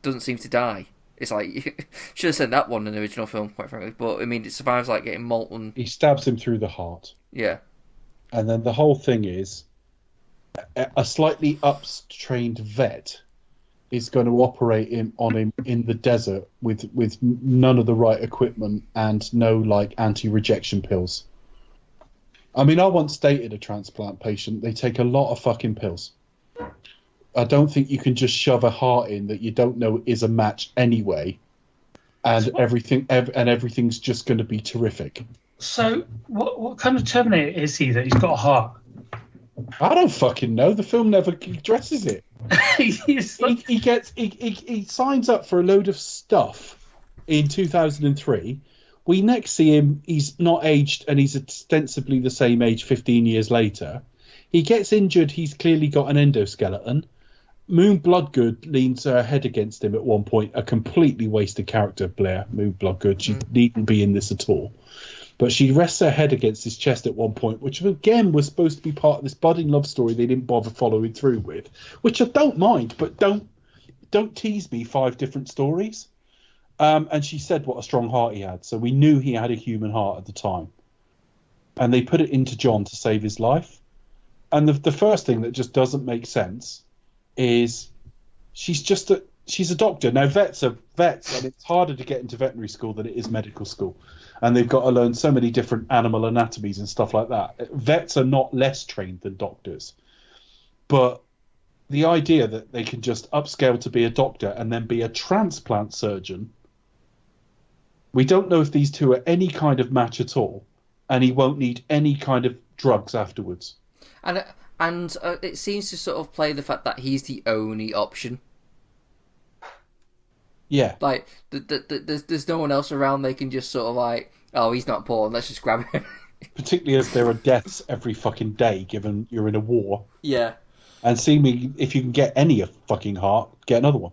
doesn't seem to die. It's like you should have said that one in the original film, quite frankly. But I mean, it survives like getting molten. He stabs him through the heart. Yeah. And then the whole thing is a slightly up-trained vet is going to operate on him in the desert with none of the right equipment and no like anti-rejection pills. I mean, I once dated a transplant patient. They take a lot of fucking pills. I don't think you can just shove a heart in that you don't know is a match anyway, and everything's just going to be terrific. So, what kind of Terminator is he that he's got a heart? I don't fucking know. The film never addresses it. He signs up for a load of stuff in 2003. We next see him. He's not aged, and he's ostensibly the same age 15 years later. He gets injured. He's clearly got an endoskeleton. Moon Bloodgood leans her head against him at one point. A completely wasted character, Blair. Moon Bloodgood. She needn't be in this at all. But she rests her head against his chest at one point, which again was supposed to be part of this budding love story they didn't bother following through with, which I don't mind, but don't tease me 5 different stories. And she said what a strong heart he had, so we knew he had a human heart at the time. And they put it into John to save his life. And the first thing that just doesn't make sense is she's a doctor. Now, vets, and it's harder to get into veterinary school than it is medical school. And they've got to learn so many different animal anatomies and stuff like that. Vets are not less trained than doctors. But the idea that they can just upscale to be a doctor and then be a transplant surgeon, we don't know if these two are any kind of match at all, and he won't need any kind of drugs afterwards. And it seems to sort of play the fact that he's the only option. Yeah. Like, there's no one else around they can just sort of like, oh, he's not poor, let's just grab him. Particularly as there are deaths every fucking day, given you're in a war. Yeah. And see me, if you can get any fucking heart, get another one.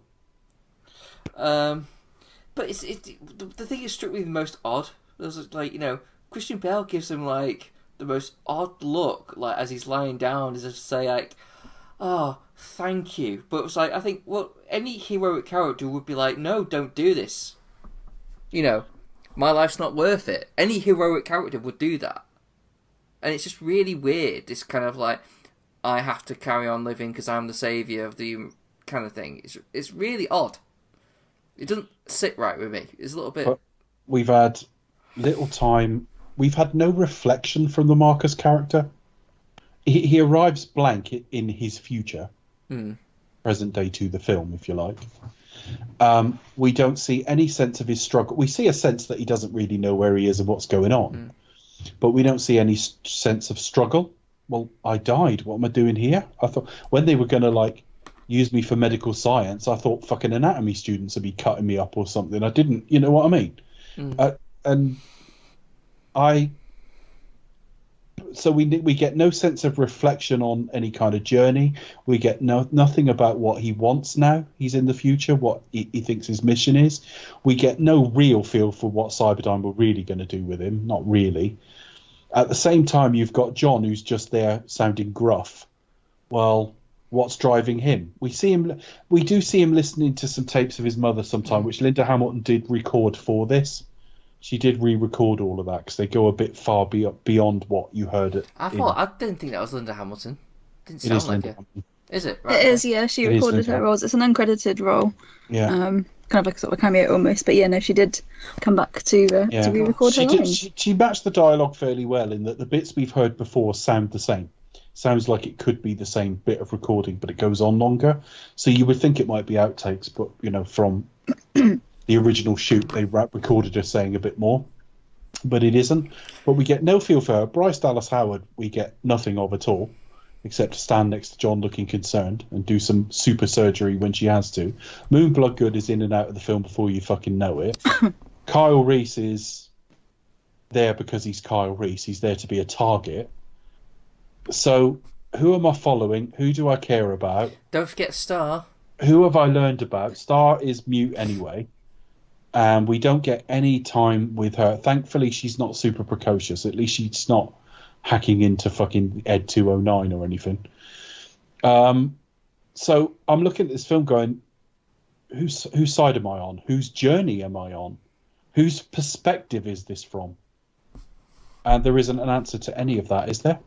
But the thing that struck me the most odd was like, you know, Christian Bale gives him like the most odd look, like as he's lying down, as if to say like, oh, thank you. But it was like, I think, well, any heroic character would be like, no, don't do this. You know, my life's not worth it. Any heroic character would do that. And it's just really weird, this kind of like, I have to carry on living because I'm the saviour of the kind of thing. It's really odd. It doesn't sit right with me. It's a little bit... But we've had little time... We've had no reflection from the Marcus character. He arrives blank in his future. Present day to the film, if you like. We don't see any sense of his struggle. We see a sense that he doesn't really know where he is and what's going on. But we don't see any sense of struggle. Well, I died. What am I doing here? I thought when they were going to like use me for medical science, I thought fucking anatomy students would be cutting me up or something. I didn't, you know what I mean? So we get no sense of reflection on any kind of journey. We get nothing about what he wants now. He's in the future, what he thinks his mission is. We get no real feel for what Cyberdyne were really going to do with him. Not really. At the same time, you've got John, who's just there sounding gruff. Well, what's driving him? We do see him listening to some tapes of his mother sometime, which Linda Hamilton did record for this. She did re-record all of that because they go a bit far beyond what you heard. I didn't think that was Linda Hamilton. Didn't sound like it. Is it? Right. It is, yeah. She recorded her roles. It's an uncredited role. Yeah. Kind of like sort of a cameo almost. But yeah, no, she did come back to re-record her lines. She matched the dialogue fairly well in that the bits we've heard before sound the same. Sounds like it could be the same bit of recording, but it goes on longer. So you would think it might be outtakes, but you know, from the original shoot, they recorded her saying a bit more, but it isn't. But we get no feel for her. Bryce Dallas Howard, we get nothing of at all, except to stand next to John looking concerned and do some super surgery when she has to. Moon Bloodgood is in and out of the film before you fucking know it. Kyle Reese is there because he's Kyle Reese. He's there to be a target. So Who am I following? Who do I care about? Don't forget Star. Who have I learned about? Star is mute anyway, and we don't get any time with her. Thankfully, she's not super precocious. At least she's not hacking into fucking Ed 209 or anything. So I'm looking at this film going, whose side am I on? Whose journey am I on? Whose perspective is this from? And there isn't an answer to any of that, is there?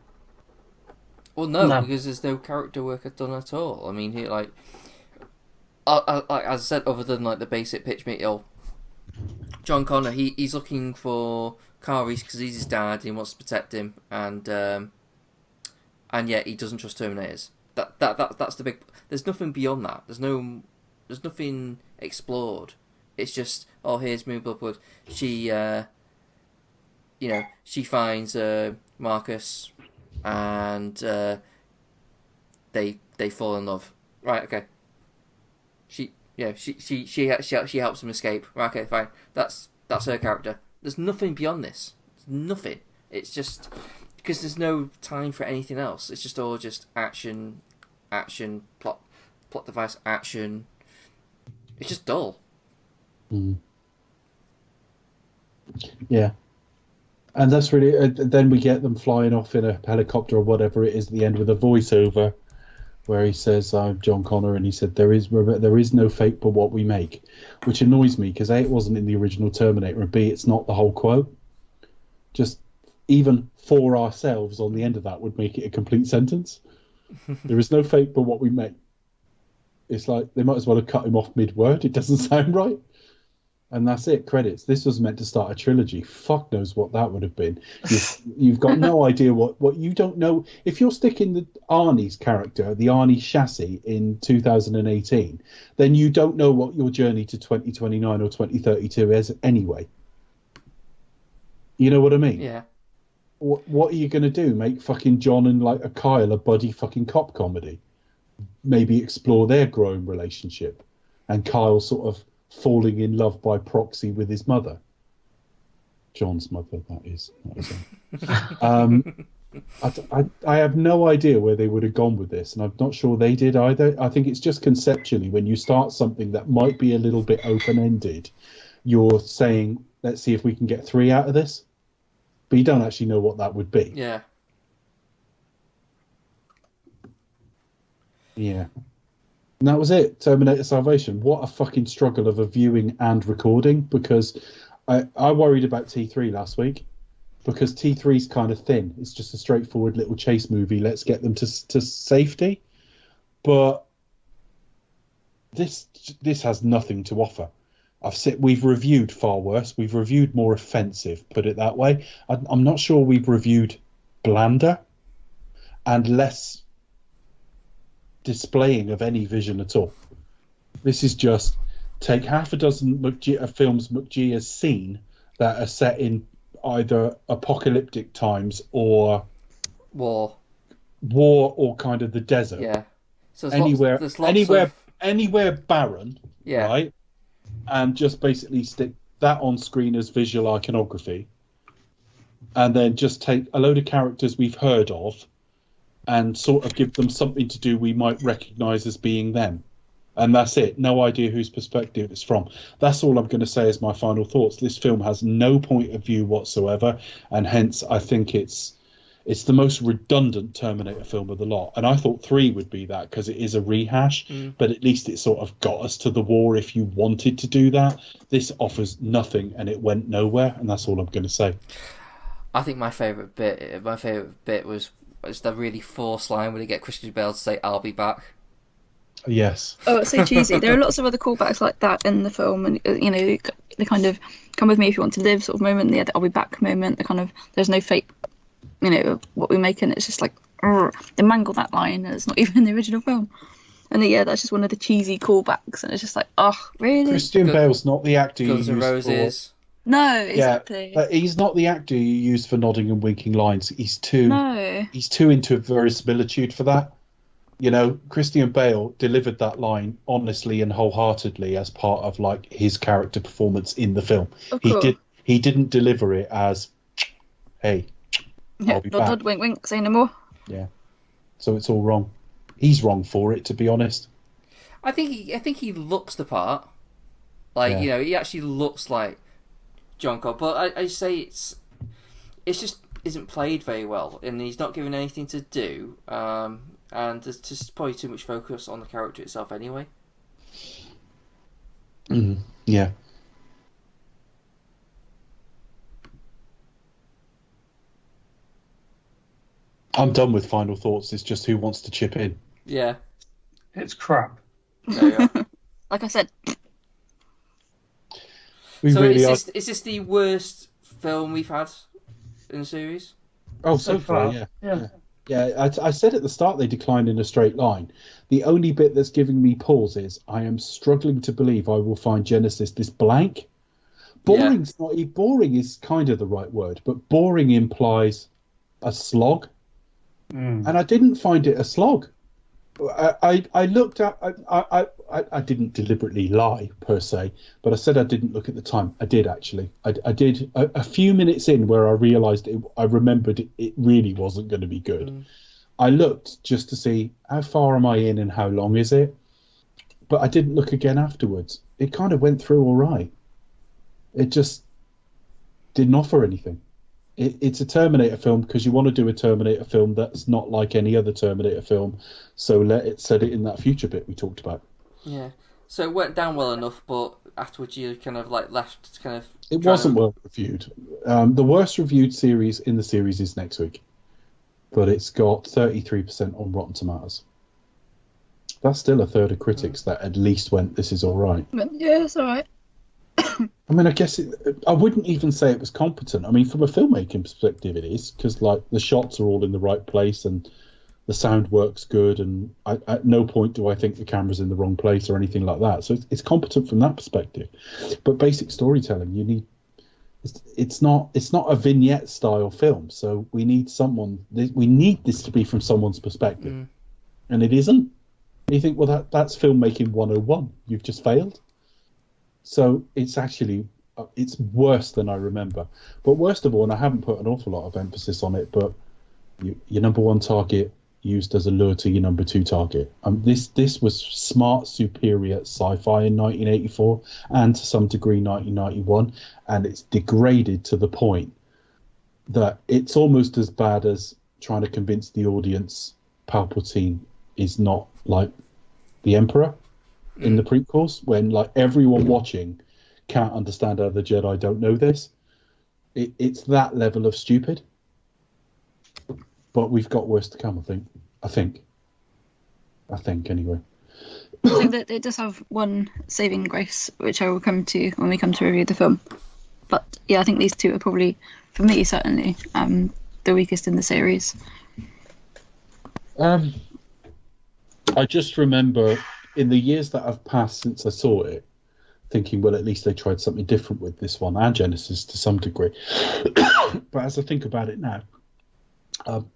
Well, no, because there's no character work done at all. I mean, as I said, other than like the basic pitch meal, John Connor, he's looking for Kyle Reese because he's his dad and he wants to protect him, and yet he doesn't trust Terminators. That's the big. There's nothing beyond that. There's nothing explored. It's just, oh, here's Moon Bloodwood. She finds Marcus, and they fall in love. Right, okay. She helps him escape. Right, okay, fine. That's her character. There's nothing beyond this. Nothing. It's just because there's no time for anything else. It's just all just action, plot device, action. It's just dull. Mm. Yeah. And that's really. Then we get them flying off in a helicopter or whatever it is at the end with a voiceover, where he says, "I'm John Connor," and he said, "There is no fate but what we make," which annoys me because A, it wasn't in the original Terminator, and B, it's not the whole quote. Just even for ourselves on the end of that would make it a complete sentence. There is no fate but what we make. It's like they might as well have cut him off mid-word. It doesn't sound right. And that's it. Credits. This was meant to start a trilogy. Fuck knows what that would have been. You've got no idea what you don't know. If you're sticking the Arnie's character, the Arnie chassis in 2018, then you don't know what your journey to 2029 or 2032 is anyway. You know what I mean? Yeah. What are you going to do? Make fucking John and like a Kyle a buddy fucking cop comedy? Maybe explore their growing relationship, and Kyle sort of falling in love by proxy with his mother. John's mother, that is. I have no idea where they would have gone with this, and I'm not sure they did either. I think it's just conceptually, when you start something that might be a little bit open-ended, you're saying, let's see if we can get 3 out of this. But you don't actually know what that would be. Yeah. Yeah. And that was it. Terminator Salvation. What a fucking struggle of a viewing and recording, because I worried about T3 last week, because T3's kind of thin. It's just a straightforward little chase movie. Let's get them to safety. But this has nothing to offer. We've reviewed far worse. We've reviewed more offensive, put it that way. I'm not sure we've reviewed blander and less displaying of any vision at all. This is just take half a dozen films McGee has seen that are set in either apocalyptic times or war or kind of the desert. Yeah. So anywhere barren. Yeah. Right. And just basically stick that on screen as visual iconography, and then just take a load of characters we've heard of and sort of give them something to do we might recognise as being them. And that's it. No idea whose perspective it's from. That's all I'm going to say as my final thoughts. This film has no point of view whatsoever, and hence I think it's the most redundant Terminator film of the lot. And I thought 3 would be that because it is a rehash, but at least it sort of got us to the war if you wanted to do that. This offers nothing and it went nowhere, and that's all I'm going to say. I think my favourite bit was the really forced line where they get Christian Bale to say, "I'll be back." Yes. Oh, it's so cheesy. There are lots of other callbacks like that in the film, and the kind of "come with me if you want to live" sort of moment, the "I'll be back" moment, the kind of "there's no fate, what we make," and it's just like they mangle that line, and it's not even in the original film. And that's just one of the cheesy callbacks, and it's just like, oh, really? Christian Bale's not the actor you Guns N' Roses. No, exactly. Yeah, but he's not the actor you use for nodding and winking lines. He's too into verisimilitude for that. Christian Bale delivered that line honestly and wholeheartedly as part of like his character performance in the film. He didn't deliver it as, "Hey, I'll be back." Nod, wink, wink, say no more. Yeah. so it's all wrong. He's wrong for it, to be honest. I think he looks the part. Like, Yeah. he actually looks like John Cole. But I say it's just isn't played very well, and he's not given anything to do. And there's just probably too much focus on the character itself anyway. Yeah. I'm done with final thoughts. It's just who wants to chip in. Yeah. It's crap. There you are. Like I said, We So really are. is this the worst film we've had in the series? Oh, so far, yeah. Yeah, I said at the start they declined in a straight line. The only bit that's giving me pause is I am struggling to believe I will find Genisys this blank. Boring's not. Boring is kind of the right word, but boring implies a slog, and I didn't find it a slog. I looked at. I didn't deliberately lie per se, but I said I didn't look at the time. I did actually. I did a few minutes in where I realised I remembered it really wasn't going to be good. I looked just to see how far am I in and how long is it, but I didn't look again afterwards. It kind of went through all right. It just didn't offer anything. It's a Terminator film because you want to do a Terminator film that's not like any other Terminator film, so let it set it in that future bit we talked about. Yeah. So it went down well enough, but afterwards you kind of like left kind of... It wasn't well reviewed. The worst reviewed series in the series is next week, but it's got 33% on Rotten Tomatoes. That's still a third of critics that at least went, this is all right. yeah, it's all right. I mean, I guess I wouldn't even say it was competent. I mean, from a filmmaking perspective, it is, because like the shots are all in the right place and the sound works good, and at no point do I think the camera's in the wrong place or anything like that. So it's competent from that perspective. But basic storytelling, you need. It's not a vignette style film, so we need this to be from someone's perspective, and it isn't. And you think, well, that's filmmaking 101. You've just failed. So it's actually, it's worse than I remember. But worst of all, and I haven't put an awful lot of emphasis on it, but your number one target used as a lure to your number two target. This was smart, superior sci-fi in 1984 and to some degree 1991, and it's degraded to the point that it's almost as bad as trying to convince the audience Palpatine is not like the Emperor in the prequels, when like everyone watching can't understand how the Jedi don't know this. It's that level of stupid. But we've got worse to come, I think anyway. I think that it does have one saving grace, which I will come to when we come to review the film. But yeah, I think these two are probably, for me certainly, the weakest in the series. I just remember in the years that have passed since I saw it, thinking, well, at least they tried something different with this one, and Genisys to some degree. But as I think about it now,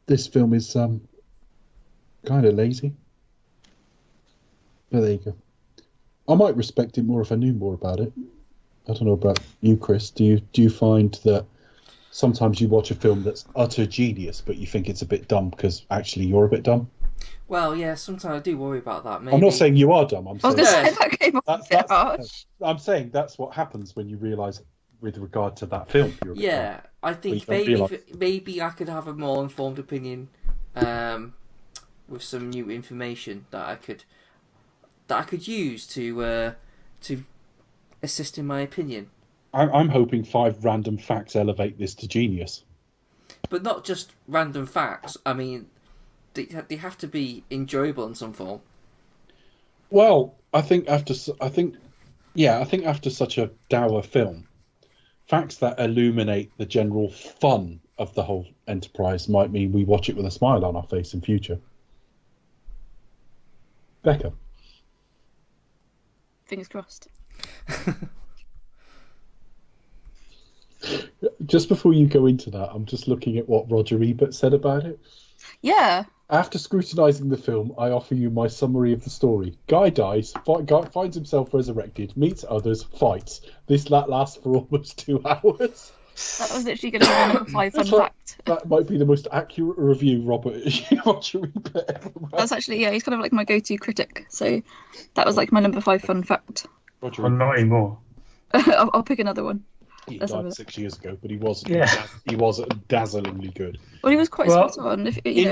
this film is kind of lazy. But there you go. I might respect it more if I knew more about it. I don't know about you, Chris. Do you find that sometimes you watch a film that's utter genius, but you think it's a bit dumb because actually you're a bit dumb? Well, yeah, sometimes I do worry about that. Maybe. I'm not saying you are dumb. I'm saying that came off a bit harsh. I'm saying that's what happens when you realise, with regard to that film. You're a bit dumb. I think maybe I could have a more informed opinion, with some new information that I could use to assist in my opinion. I'm hoping 5 random facts elevate this to genius. But not just random facts. I mean, they have to be enjoyable in some form. Well, I think after such a dour film, facts that illuminate the general fun of the whole enterprise might mean we watch it with a smile on our face in future. Becca. Fingers crossed. Just before you go into that, I'm just looking at what Roger Ebert said about it. Yeah. After scrutinising the film, I offer you my summary of the story. Guy dies, finds himself resurrected, meets others, fights. This lasts for almost 2 hours. That was literally going to be my number 5 fun fact. That might be the most accurate review Roger Ebert ever read. That's actually, yeah, he's kind of like my go-to critic. So that was like my number 5 fun fact. Roger Not anymore. I'll pick another one. He Let's have died a 6 years ago, but he was Yeah. he was dazzlingly good. Well, he was quite Well, spot on. If, He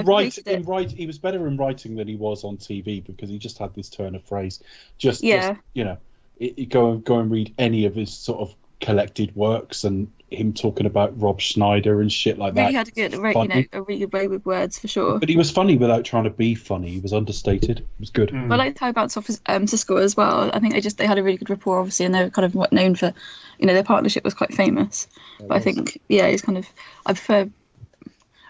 was better in writing than he was on TV because he just had this turn of phrase. Just you know, go and read any of his sort of collected works and him talking about Rob Schneider and shit like that. He had a really good way with words for sure. But he was funny without trying to be funny. He was understated. It was good. But I liked how he bounced off Cisco as well. I think they had a really good rapport, obviously, and they were kind of known for, their partnership was quite famous. But I think, he's kind of,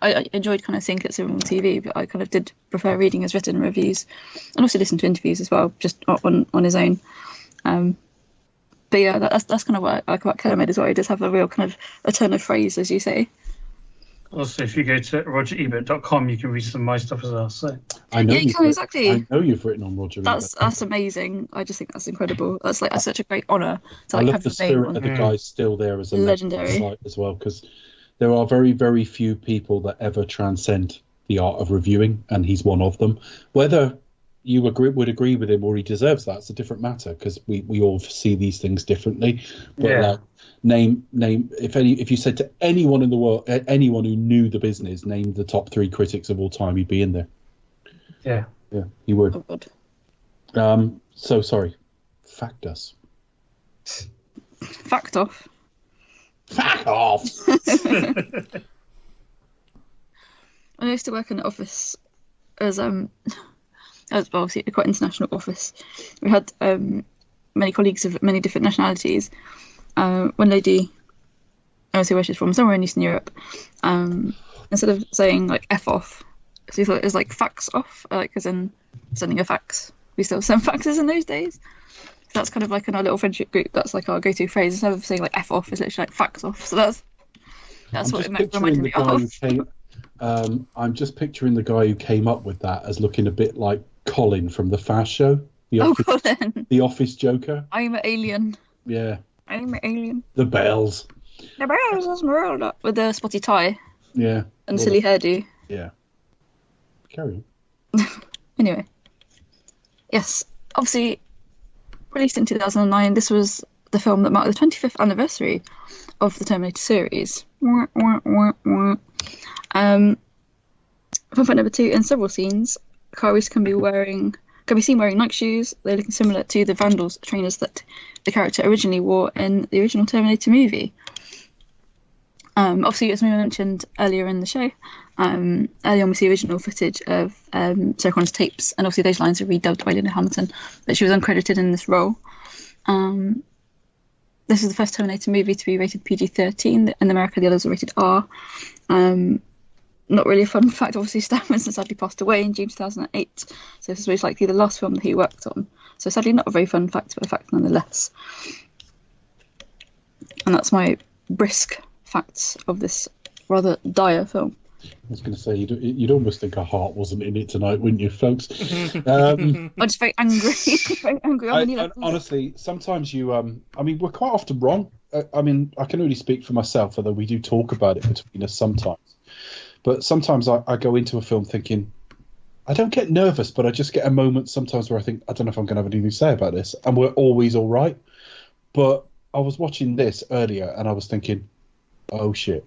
I enjoyed kind of seeing it on TV, but I kind of did prefer reading his written reviews and also listen to interviews as well, just on his own. But yeah, that's kind of what I like about Kermit as well. He does have a real kind of a turn of phrase, as you say. Also, if you go to rogerebert.com, you can read some of my stuff as well. So I know you can, exactly. I know you've written on Roger Ebert. That's amazing. I just think that's incredible. That's such a great honour to I love have the your name spirit on. of the guy's still there as a Legendary site as well, because there are very, very few people that ever transcend the art of reviewing, and he's one of them. Whether you would agree with him or he deserves that, it's a different matter, because we all see these things differently. But name if you said to anyone in the world, anyone who knew the business, name the top 3 critics of all time, he'd be in there. yeah, he would. Oh, God. So sorry, fact us. Fact off. Fuck off. I used to work in an office as obviously a quite international office. We had many colleagues of many different nationalities. One lady, I don't know where she's from, somewhere in Eastern Europe. Instead of saying like "f off," she thought it was like "fax off," like as in sending a fax. We still send faxes in those days. So that's kind of like in our little friendship group. That's like our go-to phrase. Instead of saying like "f off," it's literally like "fax off." So that's what it reminded me of. I'm just picturing the guy who came up with that as looking a bit like Colin from the Fast Show, Colin. The Office Joker. I'm an alien. Yeah. I'm an alien. The Bells. The Bells Esmeralda with the spotty tie. Yeah. And silly hairdo. Yeah. Carry on. Anyway. Yes. Obviously, released in 2009, this was the film that marked the 25th anniversary of the Terminator series. Fun fact number 2, in several scenes, Kyle Reese can be seen wearing Nike shoes. They're looking similar to the Vandals trainers that the character originally wore in the original Terminator movie. Obviously, as we mentioned earlier in the show, early on we see original footage of Sarah Connor's tapes, and obviously those lines are redubbed by Linda Hamilton, but she was uncredited in this role. This is the first Terminator movie to be rated PG-13. In America, the others are rated R. Not really a fun fact, obviously Stan Winston sadly passed away in June 2008, so this is most likely the last film that he worked on. So sadly not a very fun fact, but a fact nonetheless. And that's my brisk facts of this rather dire film. I was going to say, you'd almost think her heart wasn't in it tonight, wouldn't you, folks? I'm just very angry. Very angry. Honestly, sometimes we're quite often wrong. I can only speak for myself, although we do talk about it between us sometimes. But sometimes I go into a film thinking, I don't get nervous, but I just get a moment sometimes where I think, I don't know if I'm going to have anything to say about this. And we're always all right. But I was watching this earlier and I was thinking, oh, shit.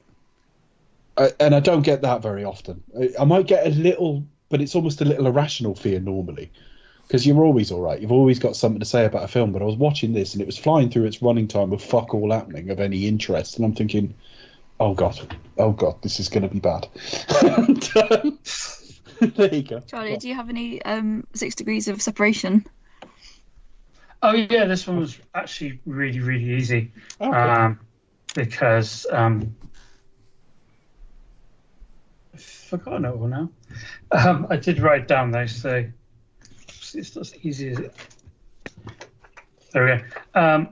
And I don't get that very often. I might get a little, but it's almost a little irrational fear normally. Because you're always all right. You've always got something to say about a film. But I was watching this and it was flying through its running time with fuck all happening of any interest. And I'm thinking, oh God, this is going to be bad. There you go. Charlie, do you have any 6 degrees of separation? Oh yeah, this one was actually really, really easy. Okay. Because I've forgotten it all now. I did write down though, so it's not as easy as it. There we go.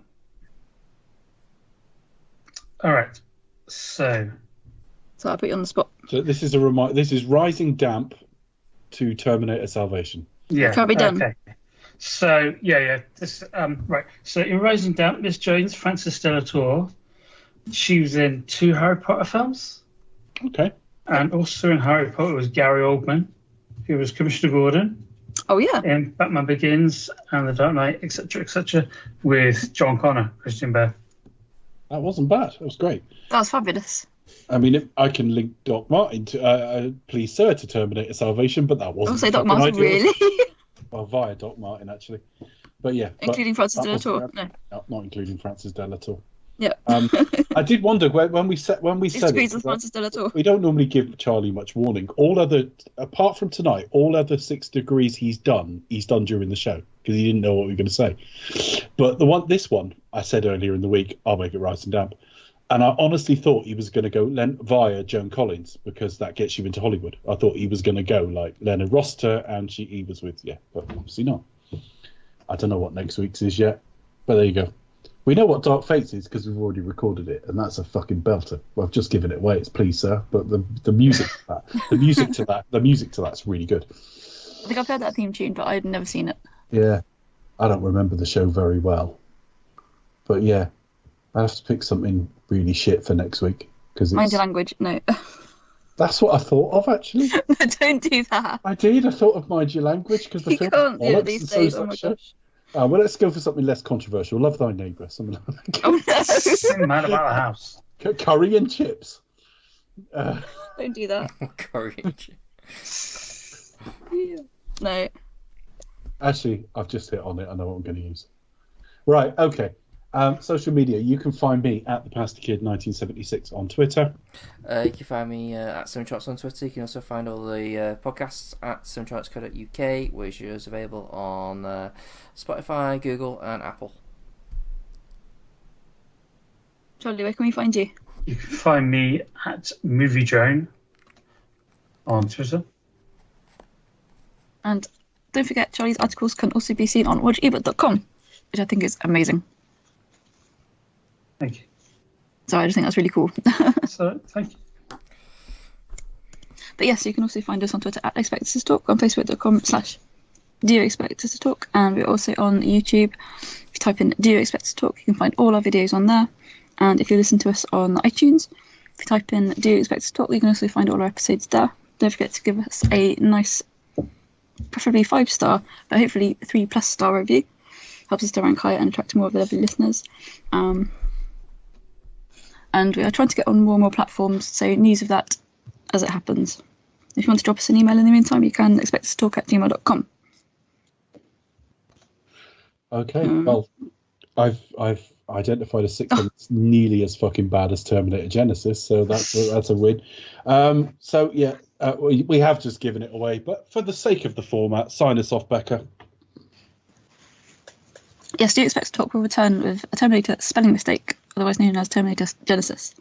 All right. So I'll put you on the spot. So this is This is Rising Damp to Terminator Salvation. Yeah. Can't be done. Okay. So yeah. This right. So in Rising Damp, Miss Jones, Francis Delator, She was in 2 Harry Potter films, Okay. and also in Harry Potter was Gary Oldman, who was Commissioner Gordon Oh yeah. in Batman Begins and The Dark Knight, etc., with John Connor, Christian Bale. That wasn't bad. That was great. That was fabulous. I mean, if I can link Doc Martin to Please Sir to Terminator Salvation, but that wasn't. Also, Doc fucking Martin, ideal. really? Well, via Doc Martin, actually. But yeah. Including Francis that de la wasn't Tour. bad. No. Not including Francis de la Tour. Yeah. I did wonder when we It's said degrees it. of Francis de la Tour. We don't normally give Charlie much warning. Apart from tonight, all other 6 degrees he's done during the show because he didn't know what we were going to say. But this one, I said earlier in the week, I'll make it rise and damp. And I honestly thought he was going to go via Joan Collins because that gets you into Hollywood. I thought he was going to go like Leonard Rossiter and he was with, but obviously not. I don't know what next week's is yet, but there you go. We know what Dark Fates is because we've already recorded it, and that's a fucking belter. Well, I've just given it away. It's Please Sir, but the music to that, the music to that's really good. I think I've heard that theme tune, but I'd never seen it. Yeah, I don't remember the show very well, but yeah, I have to pick something really shit for next week because Mind your language. No. That's what I thought of actually. No, don't do that. I did. I thought of Mind Your Language because the You film can't do it bollocks these and so days. is Oh that my show. gosh. Well, let's go for something less controversial. Love Thy Neighbour. Something like that. Oh no. Something mad about the house. Curry and chips. Don't do that. Courage. No. Actually, I've just hit on it. I know what I'm going to use. Right, okay. Social media. You can find me at thepastorkid1976 on Twitter. You can find me at Soundtracks on Twitter. You can also find all the podcasts at soundtracks.co.uk, which is available on Spotify, Google, and Apple. Charlie, where can we find you? You can find me at Movie Drone on Twitter. And don't forget, Charlie's articles can also be seen on watchebook.com, which I think is amazing. Thank you. So I just think that's really cool. So, thank you. But yes, you can also find us on Twitter at Expect Us to Talk, on Facebook.com/Do You Expect Us to Talk, and we're also on YouTube. If you type in Do You Expect Us to Talk, you can find all our videos on there. And if you listen to us on iTunes, if you type in Do You Expect Us to Talk, you can also find all our episodes there. Don't forget to give us a nice, preferably 5-star, but hopefully 3+ star review. Helps us to rank higher and attract more of the lovely listeners. And we are trying to get on more and more platforms, so news of that as it happens. If you want to drop us an email in the meantime, you can expect us to talk at gmail.com. Okay, well, I've identified a sitcom that's nearly as fucking bad as Terminator Genisys, so that's a win. So yeah, we have just given it away, but for the sake of the format, sign us off, Becca. Yes, Do You Expect to Talk will return with a Terminator spelling mistake, otherwise known as Terminator Genisys.